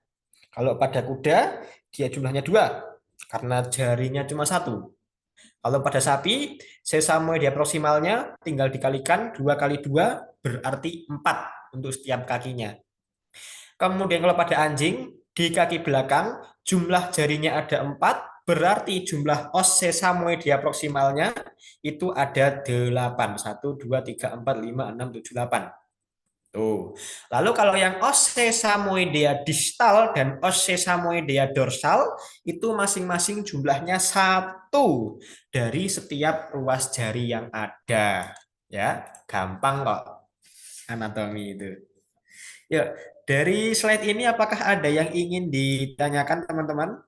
Kalau pada kuda dia jumlahnya 2 karena jarinya cuma 1. Kalau pada sapi sesamoidea proximalnya tinggal dikalikan 2 kali 2 berarti 4 untuk setiap kakinya. Kemudian kalau pada anjing, di kaki belakang jumlah jarinya ada 4, berarti jumlah os sesamoidea proximalnya itu ada 8. 1, 2, 3, 4, 5, 6, 7, 8. Tuh. Lalu kalau yang os sesamoidea distal dan os sesamoidea dorsal itu masing-masing jumlahnya 1 dari setiap ruas jari yang ada. Ya, gampang kok anatomi itu. Ya, dari slide ini apakah ada yang ingin ditanyakan teman-teman?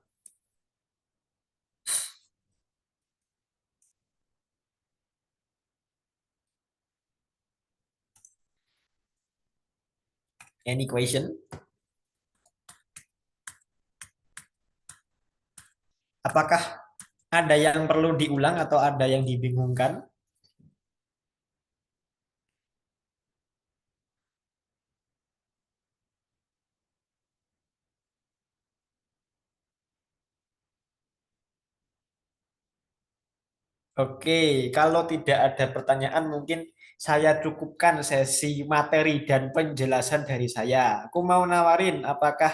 Any question? Apakah ada yang perlu diulang atau ada yang dibingungkan? Oke, kalau tidak ada pertanyaan mungkin saya cukupkan sesi materi dan penjelasan dari saya. Aku mau nawarin apakah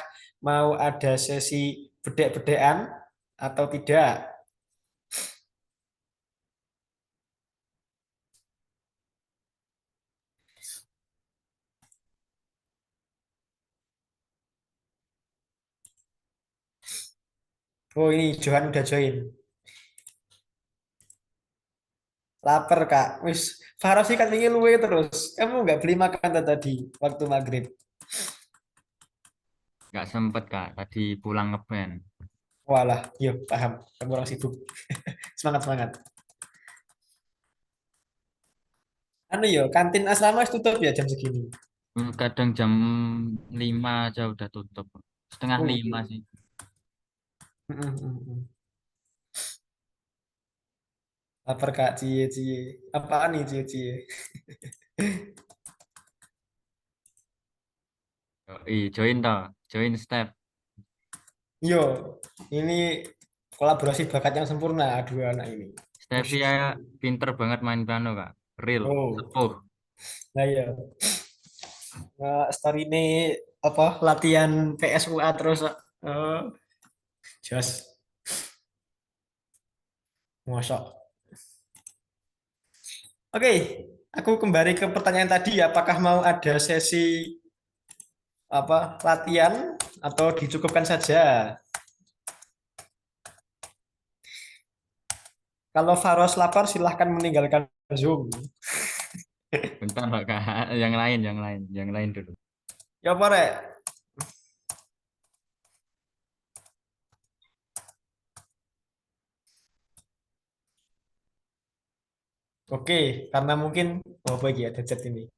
mau ada sesi bedek-bedekan atau tidak? Oh ini Johan udah join. Lapar Kak. Wis, Faros sih kan ingin luwe terus. Kamu nggak beli makan tadi waktu maghrib. Nggak sempet Kak, tadi pulang ngeband. Walah, yuk paham. Kamu orang sibuk. Semangat semangat. Anu yo, kantin asrama wis tutup ya jam segini. Kadang jam 5 aja udah tutup. Setengah Oh, 5 sih. mm, mm, mm, mm. Lapar Kak, cie cie. Apaan nih cie cie? Join toh, join step. Yo, ini kolaborasi bakat yang sempurna dua anak ini. Ush. Stevia pinter banget main piano Kak. Real, Oh, sepuh. nah ya. Story ini apa latihan PSUA terus. Oh, jos. Mosok. Oke, aku kembali ke pertanyaan tadi. Apakah mau ada sesi apa latihan atau dicukupkan saja? Kalau Faros lapar, silahkan meninggalkan Zoom. Bentar Pak, Kak. Yang lain dulu. Ya apa Rek? Oke, karena mungkin apa lagi ada chat ini.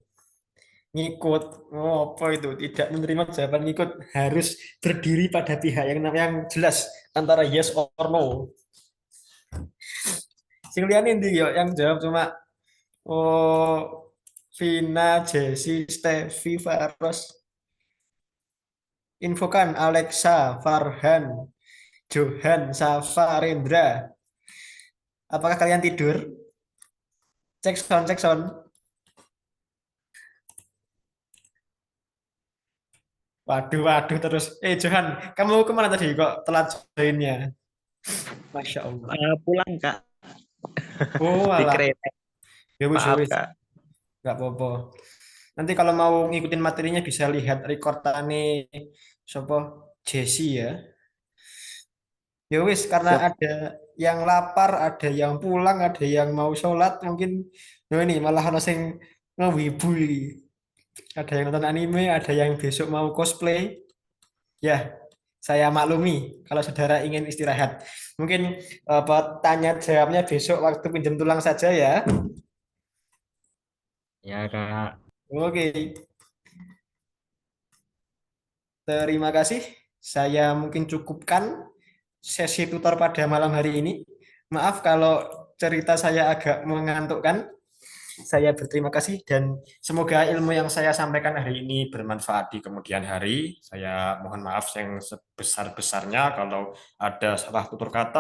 Ngikut, oh, apa itu? Tidak menerima jawaban ngikut harus berdiri pada pihak yang jelas antara yes or no. Sing liyane ndi yo yang jawab cuma oh Vina, Jesse, Steffi, Faros. Infokan Alexa, Farhan, Johan, Safa, Rendra. Apakah kalian tidur? Cek sound, cek sound. Waduh, waduh terus. Johan, kamu kemana tadi kok telat joinnya? Masya Allah. Pulang Kak Oh, di alah. kereta. Ya wis, ya Maaf wis. Kak. Nggak apa-apa. Nanti kalau mau ngikutin materinya bisa lihat recordane sopo Jesse ya. Ya wis, karena Siap. ada yang lapar, ada yang pulang, ada yang mau sholat, mungkin nah ini malah ono sing ngewibu iki. Ada yang nonton anime, ada yang besok mau cosplay. Ya, saya maklumi kalau saudara ingin istirahat. Mungkin apa tanya jawabnya besok waktu pinjam tulang saja ya. Ya Kak. Oke, terima kasih. Saya mungkin cukupkan sesi tutor pada malam hari ini. Maaf kalau cerita saya agak mengantukkan. Saya berterima kasih dan semoga ilmu yang saya sampaikan hari ini bermanfaat di kemudian hari. Saya mohon maaf yang sebesar-besarnya kalau ada salah tutur kata